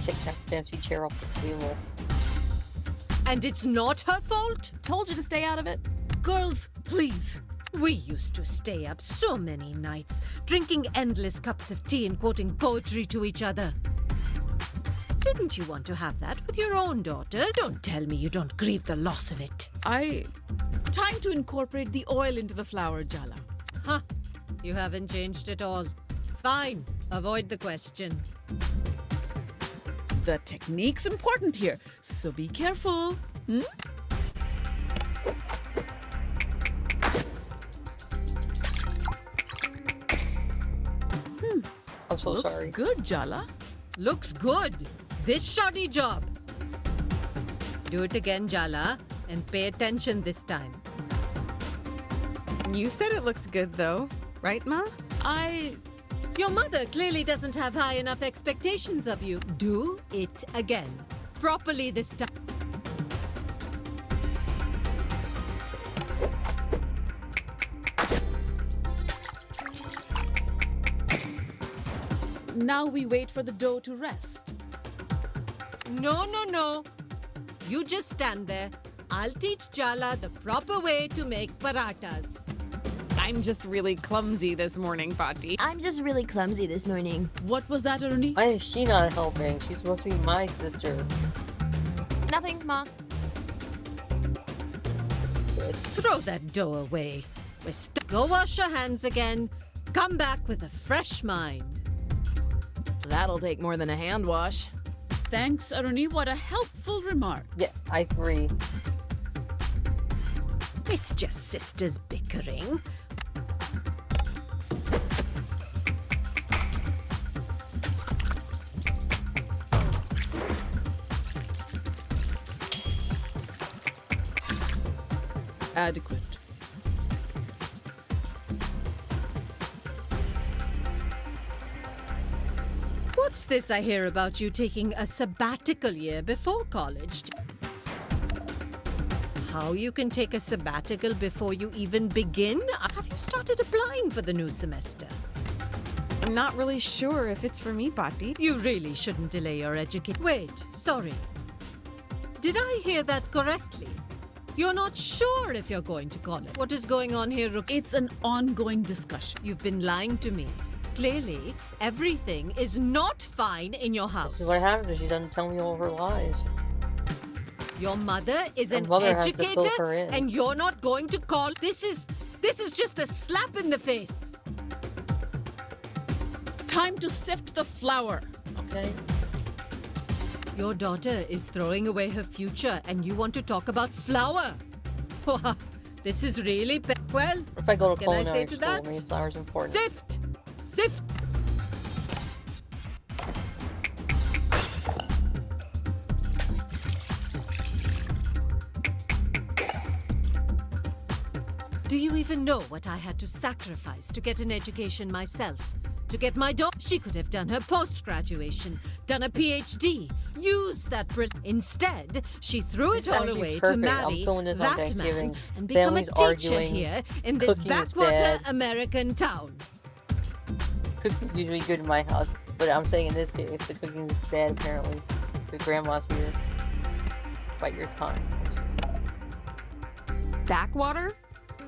Take that fancy chair off the table. And it's not her fault? Told you to stay out of it. Girls, please. We used to stay up so many nights, drinking endless cups of tea and quoting poetry to each other. Didn't you want to have that with your own daughter? Don't tell me you don't grieve the loss of it. Time to incorporate the oil into the flour, Jala. Huh. You haven't changed at all. Fine. Avoid the question. The technique's important here, so be careful. I'm so Looks sorry. good, Jala. Looks good. This shoddy job. Do it again, Jala, and pay attention this time. You said it looks good, though. Right, Ma? Your mother clearly doesn't have high enough expectations of you. Do it again. Properly this time. Now we wait for the dough to rest. No. You just stand there. I'll teach Jala the proper way to make paratas. I'm just really clumsy this morning, Patti. I'm just really clumsy this morning. What was that, Aruni? Why is she not helping? She's supposed to be my sister. Nothing, Ma. Throw that dough away. Go wash your hands again. Come back with a fresh mind. That'll take more than a hand wash. Thanks, Aruni. What a helpful remark. Yeah, I agree. It's just sisters bickering. Adequate. What's this I hear about you taking a sabbatical year before college? How you can take a sabbatical before you even begin? Have you started applying for the new semester? I'm not really sure if it's for me, Patti. You really shouldn't delay your education. Wait, sorry. Did I hear that correctly? You're not sure if you're going to college. What is going on here, Rook? It's an ongoing discussion. You've been lying to me. Clearly, everything is not fine in your house. This is what happens if she doesn't tell me all her lies. Your mother is an mother has to fill her educator, in. and you're not going to call. This is just a slap in the face. Time to sift the flour. Okay. Your daughter is throwing away her future, and you want to talk about flour? This is really well. If I go to can I say culinary to school, that? maybe flour's important. Sift. Do you even know what I had to sacrifice to get an education myself? To get my daughter, she could have done her post-graduation, done a PhD, used that Instead, she threw it all away to marry that man and become a teacher here in this backwater American town. Cooking's usually good in my house, but I'm saying in this case, the cooking is bad apparently. The grandma's here. Bite your tongue. Backwater?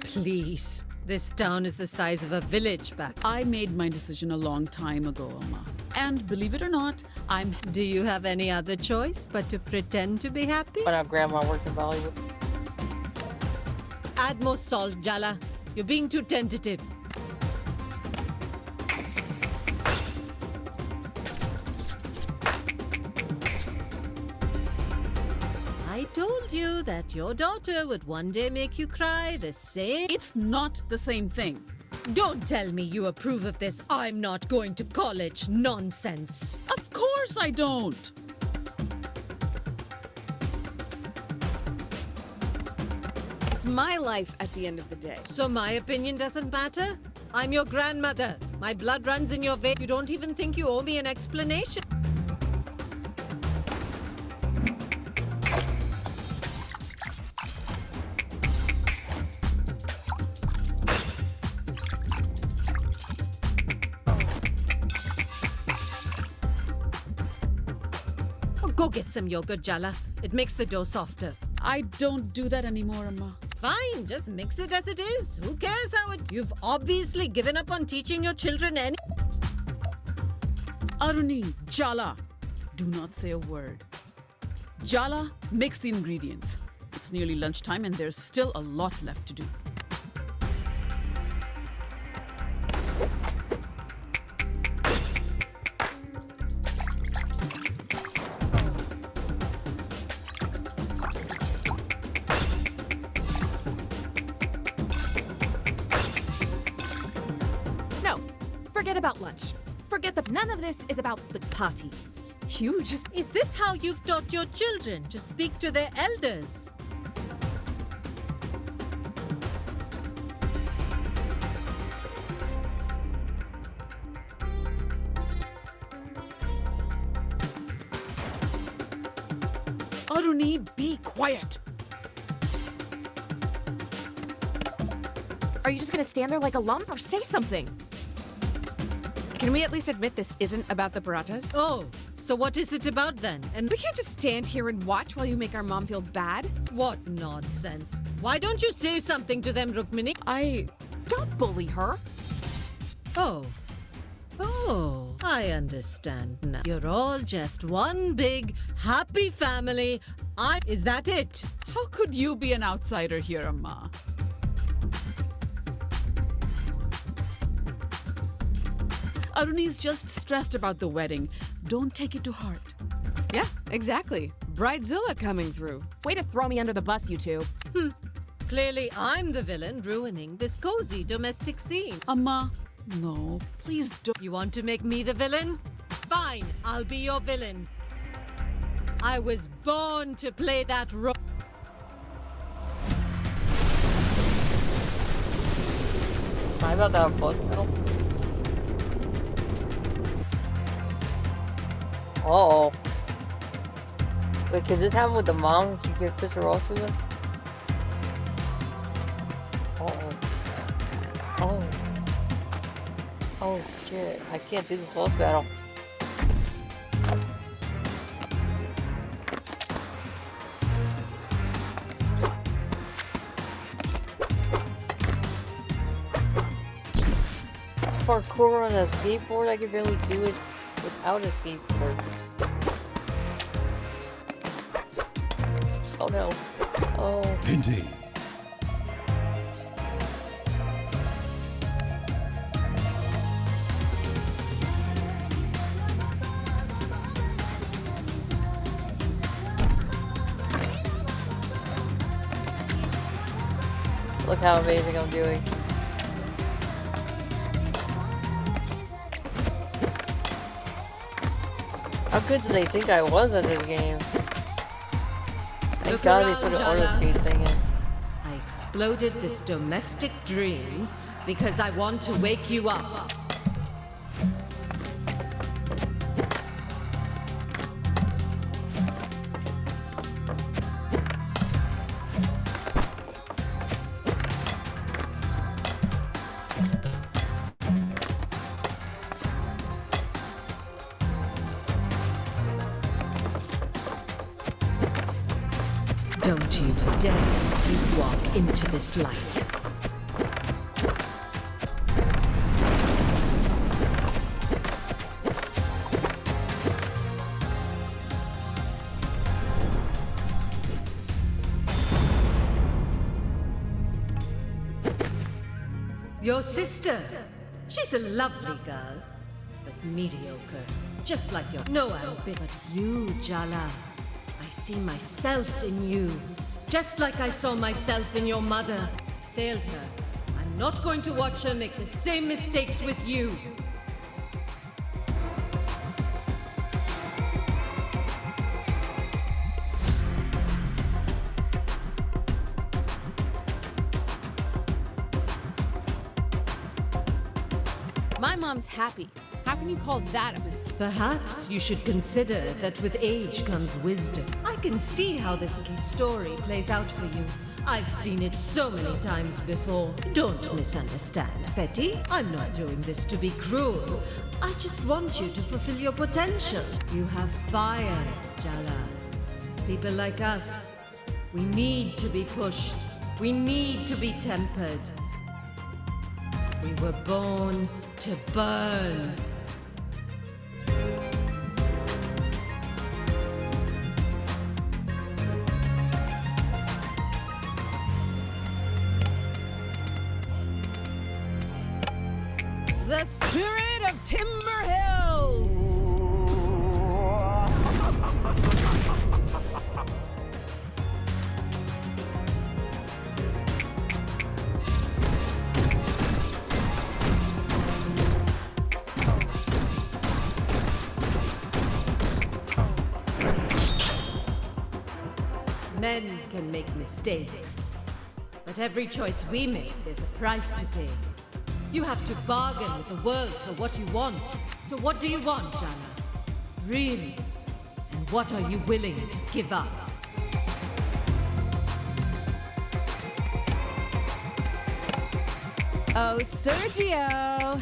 Please. This town is the size of a village back. I made my decision a long time ago, Amma. And believe it or not, I'm. Do you have any other choice but to pretend to be happy? Find out Grandma works in Bollywood. Add more salt, Jala. You're being too tentative. I told you that your daughter would one day make you cry the same. It's not the same thing. Don't tell me you approve of this I'm not going to college nonsense. Of course I don't. It's my life at the end of the day. So my opinion doesn't matter? I'm your grandmother. My blood runs in your veins. You don't even think you owe me an explanation. Go get some yogurt, Jala. It makes the dough softer. I don't do that anymore, Amma. Fine, just mix it as it is. Who cares how it... You've obviously given up on teaching your children any... Aruni, Jala, do not say a word. Jala, mix the ingredients. It's nearly lunchtime and there's still a lot left to do. No, forget about lunch. Forget the. None of this is about the party. You just. Is this how you've taught your children to speak to their elders? Aruni, be quiet. Are you just gonna stand there like a lump or say something? Can we at least admit this isn't about the parathas? Oh, so what is it about then? And We can't just stand here and watch while you make our mom feel bad. what nonsense. Why don't you say something to them, Rukmini? Don't bully her. Oh. Oh, I understand now. You're all just one big, happy family. Is that it? How could you be an outsider here, Amma? Aruni's just stressed about the wedding. Don't take it to heart. Yeah, exactly. Bridezilla coming through. Way to throw me under the bus, you two. Clearly, I'm the villain ruining this cozy domestic scene. Amma, no, please don't. You want to make me the villain? Fine, I'll be your villain. I was born to play that role. Am I about to have both metal? Uh-oh. Wait, could this happen with the mom? She could piss her off with it? Uh-oh. Oh. Oh shit, I can't do this boss battle. Parkour on a skateboard? I could barely do it without a skateboard. Oh no. Oh. Indeed. Look how amazing I'm doing. How good do they think I was at this game? Thank Look God they around, put an auto Jala. skate thing in. I exploded this domestic dream because I want to wake you up. Don't you dare sleepwalk into this life. Your sister. She's a lovely girl, but mediocre. Just like your no ambition. But you, Jala, I see myself in you. Just like I saw myself in your mother. I failed her. I'm not going to watch her make the same mistakes with you. My mom's happy. How can you call that a mistake? Perhaps you should consider that with age comes wisdom. I can see how this little story plays out for you. I've seen it so many times before. Don't misunderstand, Betty. I'm not doing this to be cruel. I just want you to fulfill your potential. You have fire, Jala. People like us, we need to be pushed. We need to be tempered. We were born to burn. The spirit of Timber Hills! Men can make mistakes, but every choice we make, there's a price to pay. You have to bargain with the world for what you want. So what do you want, Jana? Really? And what are you willing to give up? Oh, Sergio!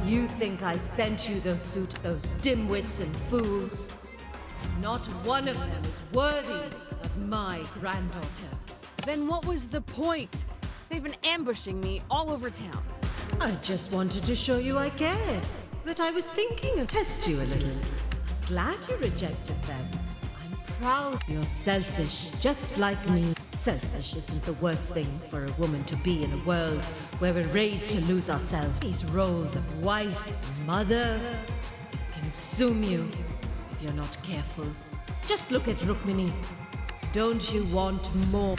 You think I sent you those dimwits and fools? Not one of them is worthy of my granddaughter. Then what was the point? They've been ambushing me all over town. I just wanted to show you I cared. That I was thinking of test you a little. I'm glad you rejected them. I'm proud you're selfish, just like me. Selfish isn't the worst thing for a woman to be in a world where we're raised to lose ourselves. These roles of wife and mother can consume you if you're not careful. Just look at Rukmini. Don't you want more?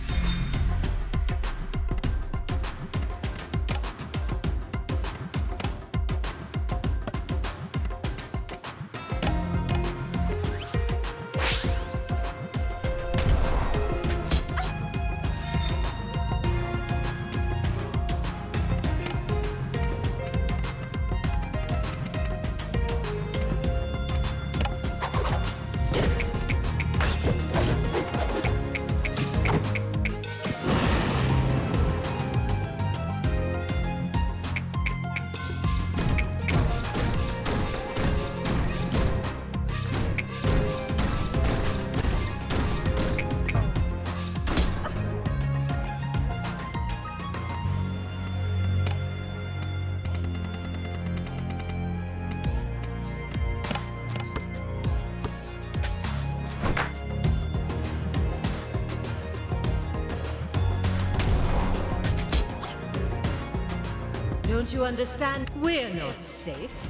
Don't you understand? We're not safe.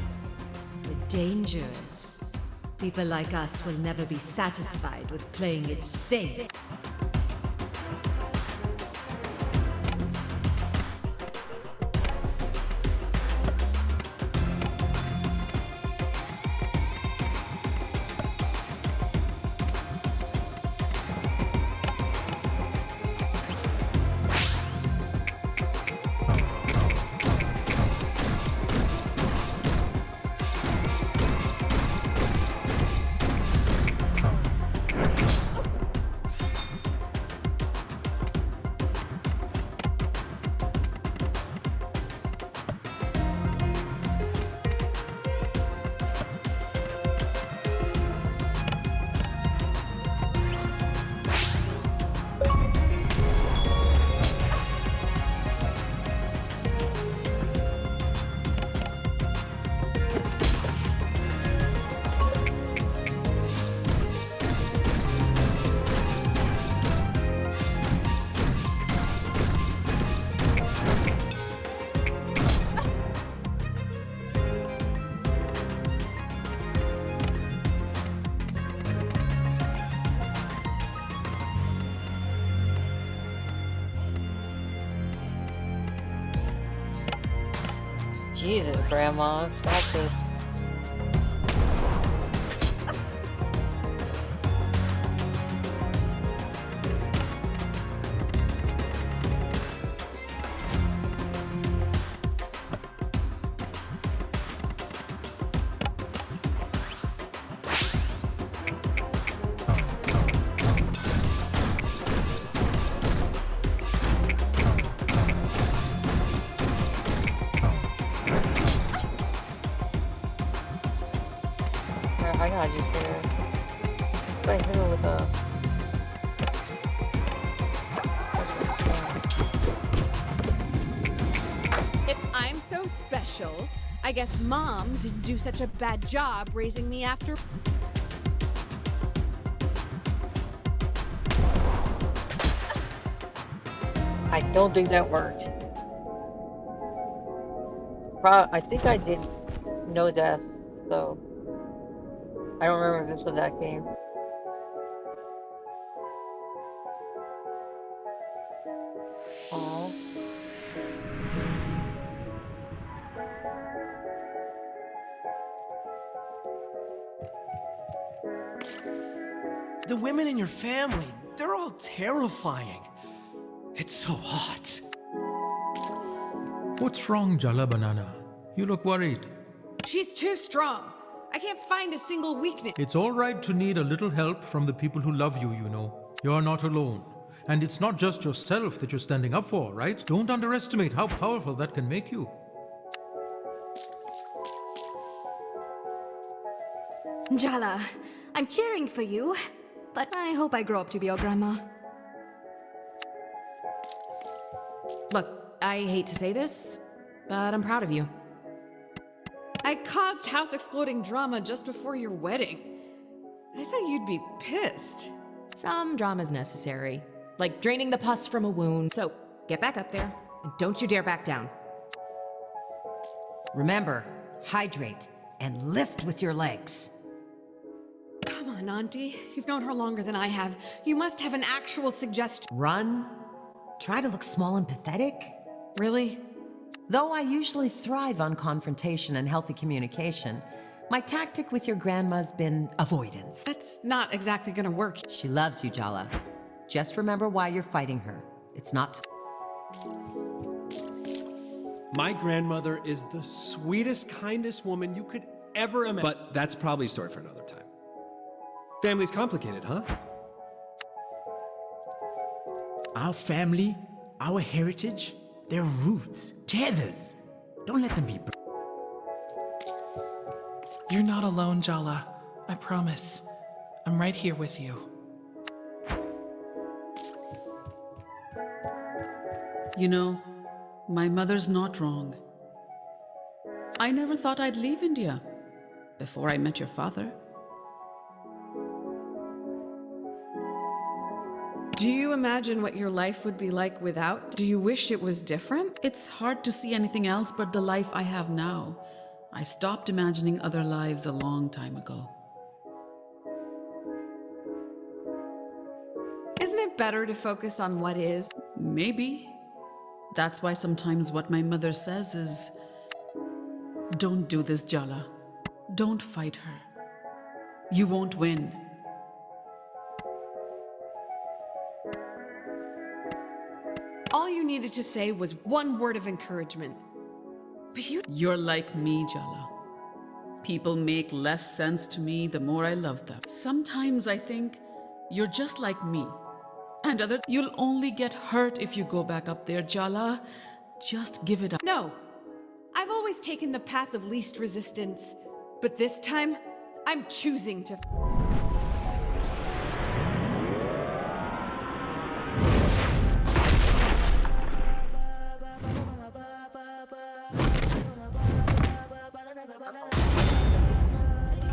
We're dangerous. People like us will never be satisfied with playing it safe. Jesus, Grandma, stop this. I gotta just hit her. I hit her with a... If I'm so special, I guess Mom didn't do such a bad job raising me after. I don't think that worked. I think I did no death, so I don't remember if this was that game. Aww. The women in your family, they're all terrifying. It's so hot. What's wrong, Jala Banana? You look worried. She's too strong. I can't find a single weakness. It's all right to need a little help from the people who love you, you know. You're not alone. And it's not just yourself that you're standing up for, right? Don't underestimate how powerful that can make you. Jala, I'm cheering for you, but I hope I grow up to be your grandma. Look, I hate to say this, but I'm proud of you. I caused house exploding drama just before your wedding. I thought you'd be pissed. Some drama's necessary, like draining the pus from a wound. So get back up there, and don't you dare back down. Remember, hydrate and lift with your legs. Come on, Auntie. You've known her longer than I have. You must have an actual suggestion. Run. Try to look small and pathetic. Really? Though I usually thrive on confrontation and healthy communication, my tactic with your grandma's been avoidance. That's not exactly gonna work. She loves you, Jala. Just remember why you're fighting her. It's not... My grandmother is the sweetest, kindest woman you could ever imagine. But that's probably a story for another time. Family's complicated, huh? Our family, our heritage, their roots, tethers. Don't let them be You're not alone, Jala. I promise. I'm right here with you. You know, my mother's not wrong. I never thought I'd leave India before I met your father. Do you imagine what your life would be like without? Do you wish it was different? It's hard to see anything else but the life I have now. I stopped imagining other lives a long time ago. Isn't it better to focus on what is? Maybe. That's why sometimes what my mother says is, don't do this, Jala. Don't fight her. You won't win. All you needed to say was one word of encouragement. But You're like me, Jala. People make less sense to me the more I love them. Sometimes I think you're just like me. And you'll only get hurt if you go back up there, Jala. Just give it up. No. I've always taken the path of least resistance. But this time, I'm choosing to...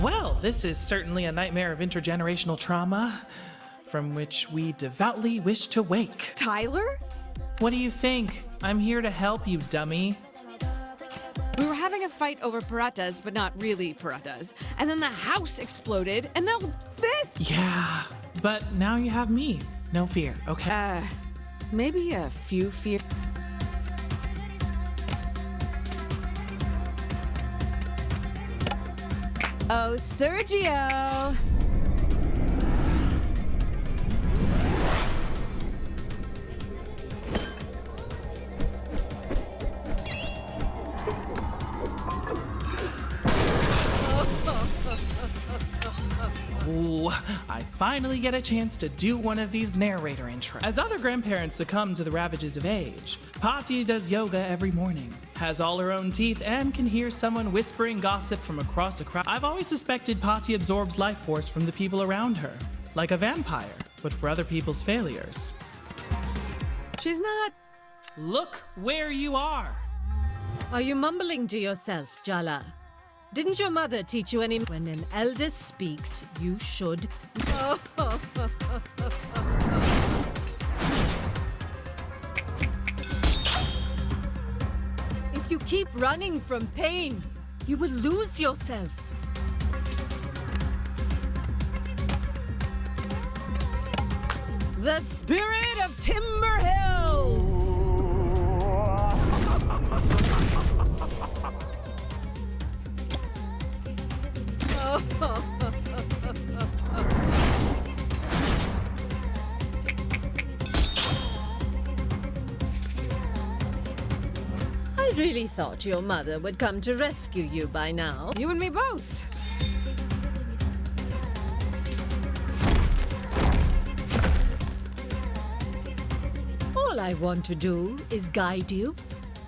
Well, this is certainly a nightmare of intergenerational trauma from which we devoutly wish to wake. Tyler? What do you think? I'm here to help you, dummy. We were having a fight over paratas, but not really paratas. And then the house exploded, and now this! Yeah, but now you have me. No fear, okay? Maybe a few fears. Oh, Sergio! Ooh, I finally get a chance to do one of these narrator intros. As other grandparents succumb to the ravages of age, Pati does yoga every morning, has all her own teeth, and can hear someone whispering gossip from across a crowd. I've always suspected Pati absorbs life force from the people around her, like a vampire, but for other people's failures. She's not... Look where you are! Are you mumbling to yourself, Jala? Didn't your mother teach you any... When an elder speaks, you should... If you keep running from pain, you will lose yourself. The spirit of Timber Hills! I really thought your mother would come to rescue you by now. You and me both. All I want to do is guide you.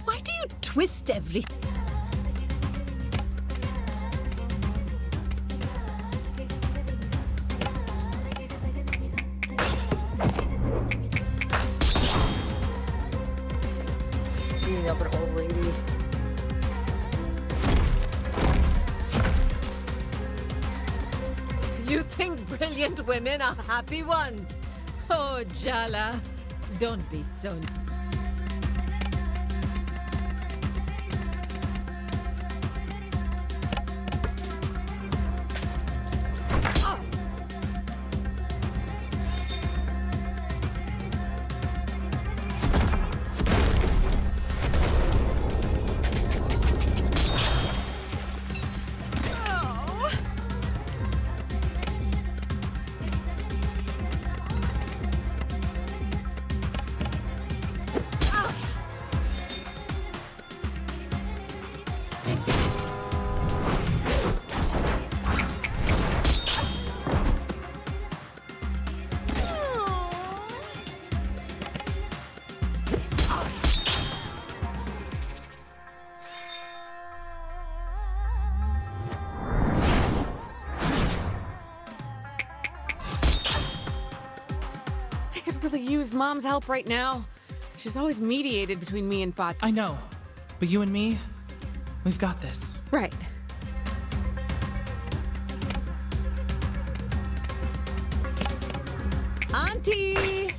Why do you twist everything? Beating up an old lady. You think brilliant women are happy ones? Oh, Jala, don't be so... Use Mom's help right now. She's always mediated between me and Pat. I know, but you and me, we've got this. Right. Auntie!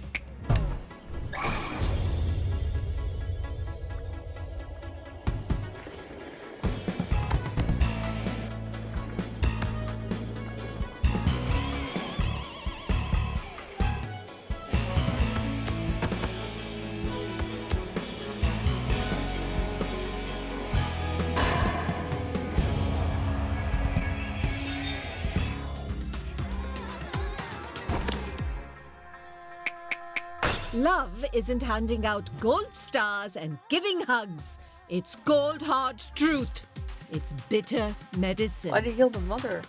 Love isn't handing out gold stars and giving hugs. It's cold hard truth. It's bitter medicine. Why did he kill the mother?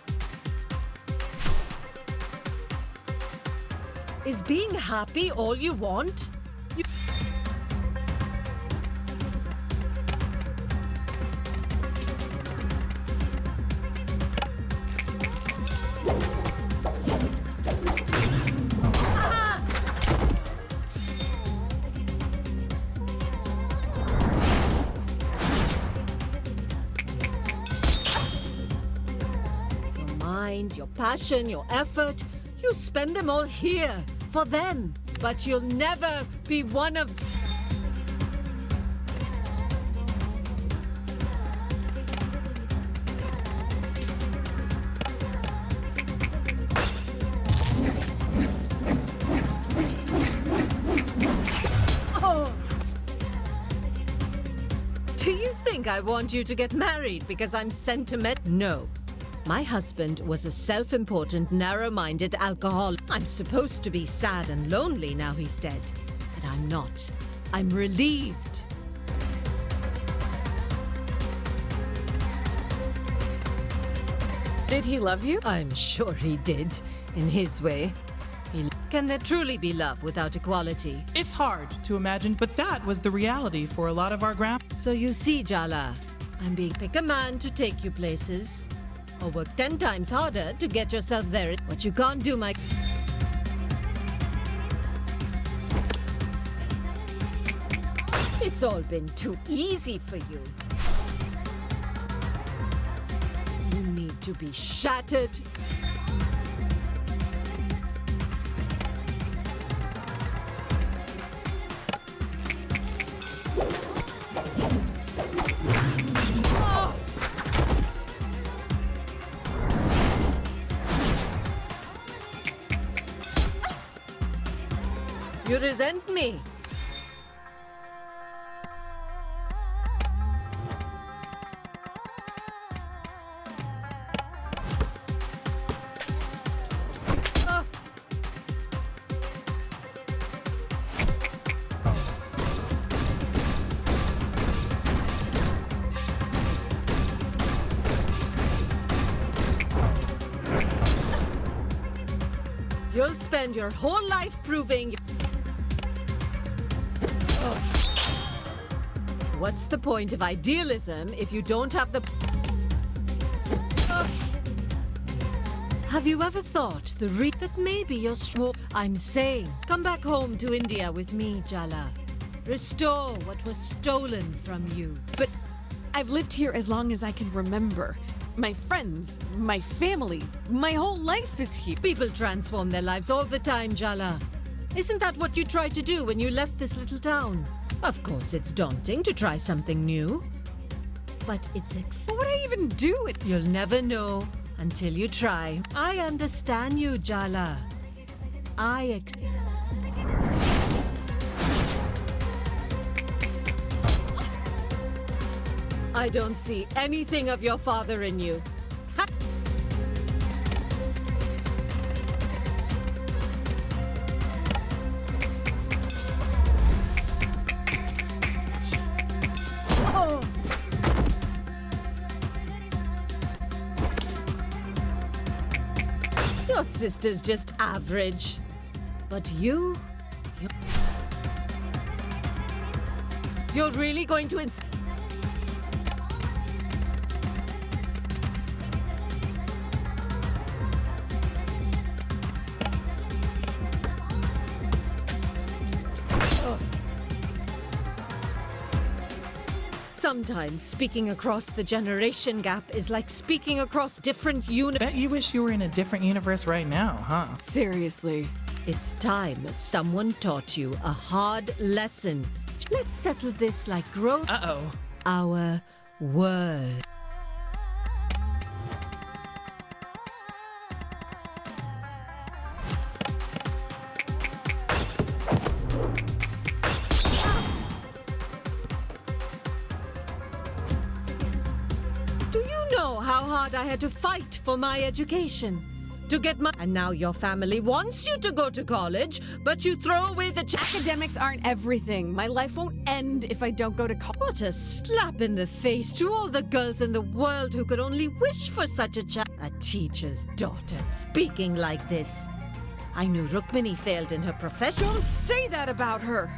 Is being happy all you want? Your mind, your passion, your effort, you spend them all here for them, but you'll never be one of. Oh. Do you think I want you to get married because I'm sentimental? No. My husband was a self-important, narrow-minded alcoholic. I'm supposed to be sad and lonely now he's dead, but I'm not. I'm relieved. Did he love you? I'm sure he did, in his way. Can there truly be love without equality? It's hard to imagine, but that was the reality for a lot of our So you see, Jala, I'm being pick a man to take you places, or work 10 times harder to get yourself there. What you can't do, my. It's all been too easy for you. You need to be shattered. You resent me. You'll spend your whole life proving. What's the point of idealism if you don't have the. Have you ever thought that maybe you're strong? I'm saying, come back home to India with me, Jala. Restore what was stolen from you. But I've lived here as long as I can remember. My friends, my family, my whole life is here. People transform their lives all the time, Jala. Isn't that what you tried to do when you left this little town? Of course, it's daunting to try something new. But it's What would I even do? You'll never know until you try. I understand you, Jala. I don't see anything of your father in you. Your sister's just average. But you're really going to Sometimes speaking across the generation gap is like speaking across different Bet you wish you were in a different universe right now, huh? Seriously. It's time someone taught you a hard lesson. Let's settle this like grown. Uh-oh. Our word. Do you know how hard I had to fight for my education? to get my. And now your family wants you to go to college, but you throw away the Academics aren't everything. My life won't end if I don't go to college. What a slap in the face to all the girls in the world who could only wish for such a child. A teacher's daughter speaking like this. I knew Rukmini failed in her profession. Don't say that about her.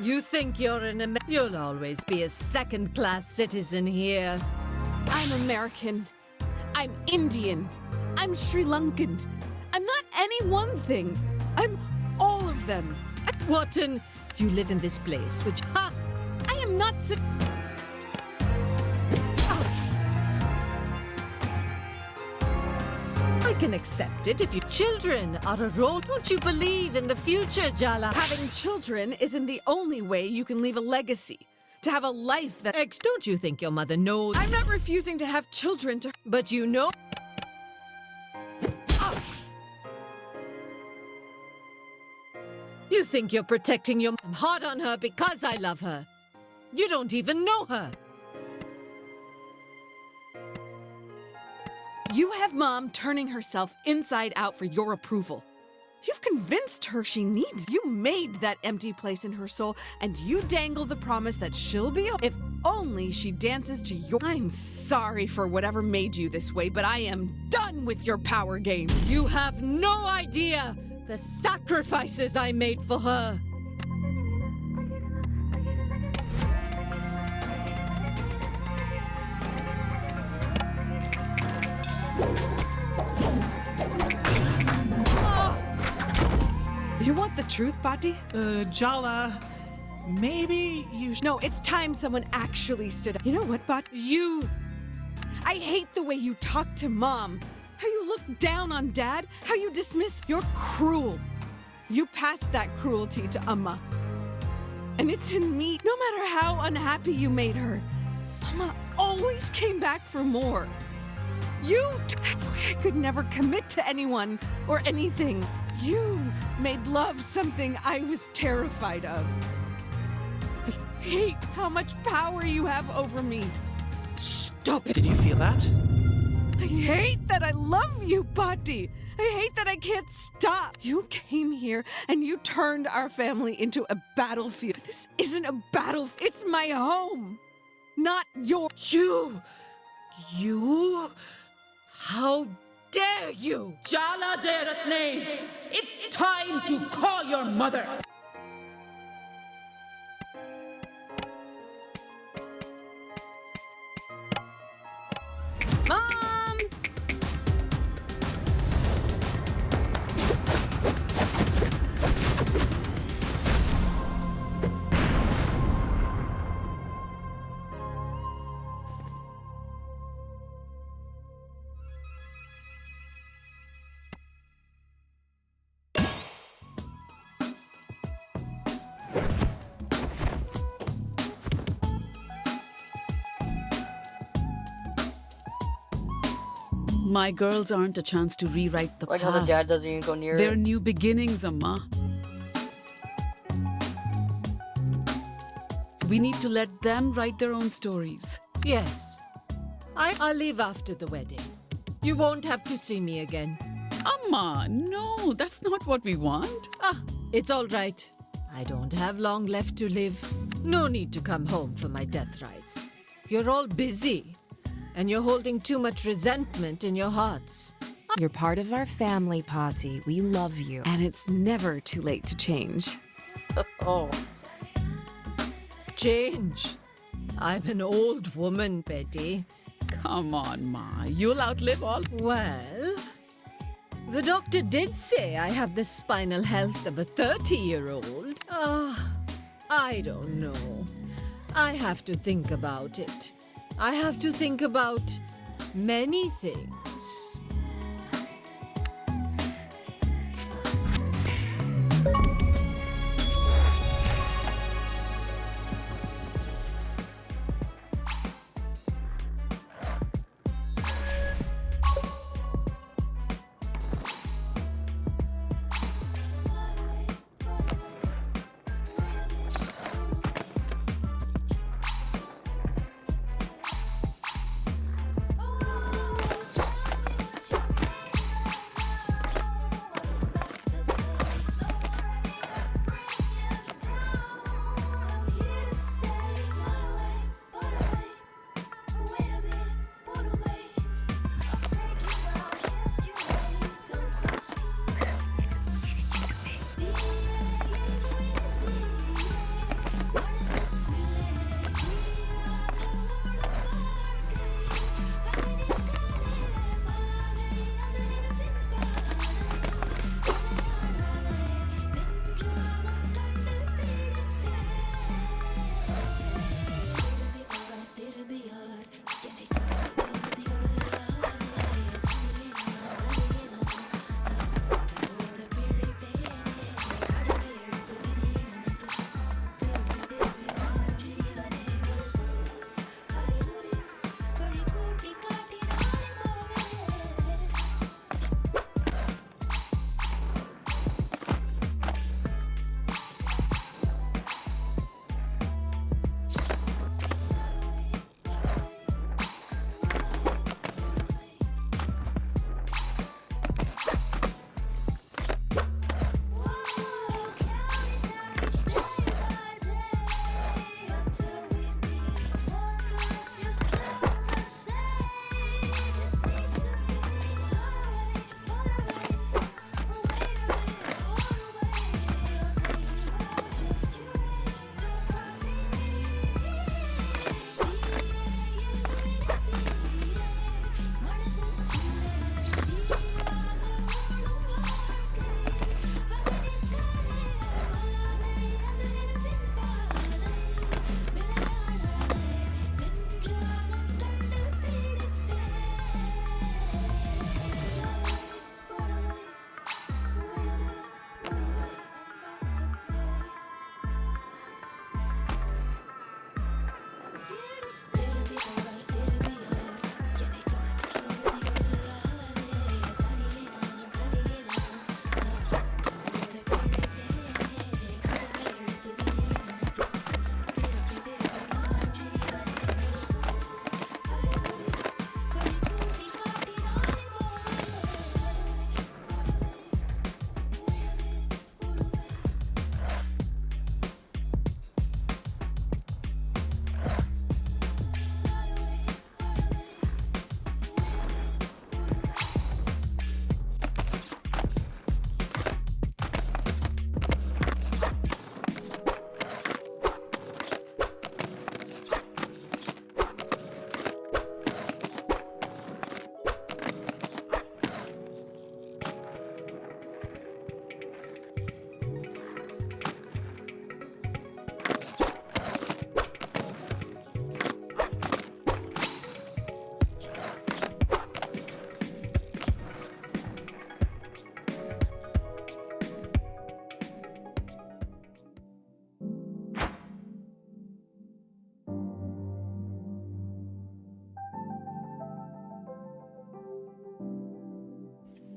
You think you're you'll always be a second-class citizen here. I'm American. I'm Indian. I'm Sri Lankan. I'm not any one thing. I'm all of them. Wharton, you live in this place, which, ha! I am not I can accept it if your children are a role. Don't you believe in the future, Jala? Having children isn't the only way you can leave a legacy. To have a life that... Don't you think your mother knows? I'm not refusing to have children to... But you know... You think you're protecting your... I'm hard on her because I love her. You don't even know her. You have Mom turning herself inside out for your approval. You've convinced her she needs. You made that empty place in her soul, and you dangle the promise that she'll be... If only she dances to your... I'm sorry for whatever made you this way, but I am done with your power game. You have no idea the sacrifices I made for her. You want the truth, Bati? Jala, maybe you No, it's time someone actually stood up. You know what, Bati? I hate the way you talk to Mom. How you look down on Dad. How you dismiss. You're cruel. You passed that cruelty to Amma. And it's in me. No matter how unhappy you made her, Amma always came back for more. That's why I could never commit to anyone or anything. You made love something I was terrified of. I hate how much power you have over me. Stop it. Did you feel that? I hate that I love you, Bati. I hate that I can't stop. You came here and you turned our family into a battlefield. This isn't a battlefield. It's my home, not your... You? How dare you? Jala Jaratne! It's time to call your mother! Mom! My girls aren't a chance to rewrite the Like past. how the dad doesn't even go near They're it. new beginnings, Amma. We need to let them write their own stories. Yes. I'll leave after the wedding. You won't have to see me again. Amma, no, that's not what we want. It's all right. I don't have long left to live. No need to come home for my death rites. You're all busy, and you're holding too much resentment in your hearts. You're part of our family, Pati. We love you. And it's never too late to change. Oh. Change. I'm an old woman, Betty. Come on, Ma. You'll outlive all. Well, the doctor did say I have the spinal health of a 30-year-old. I don't know. I have to think about it. I have to think about many things.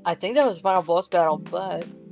I think that was the final boss battle, but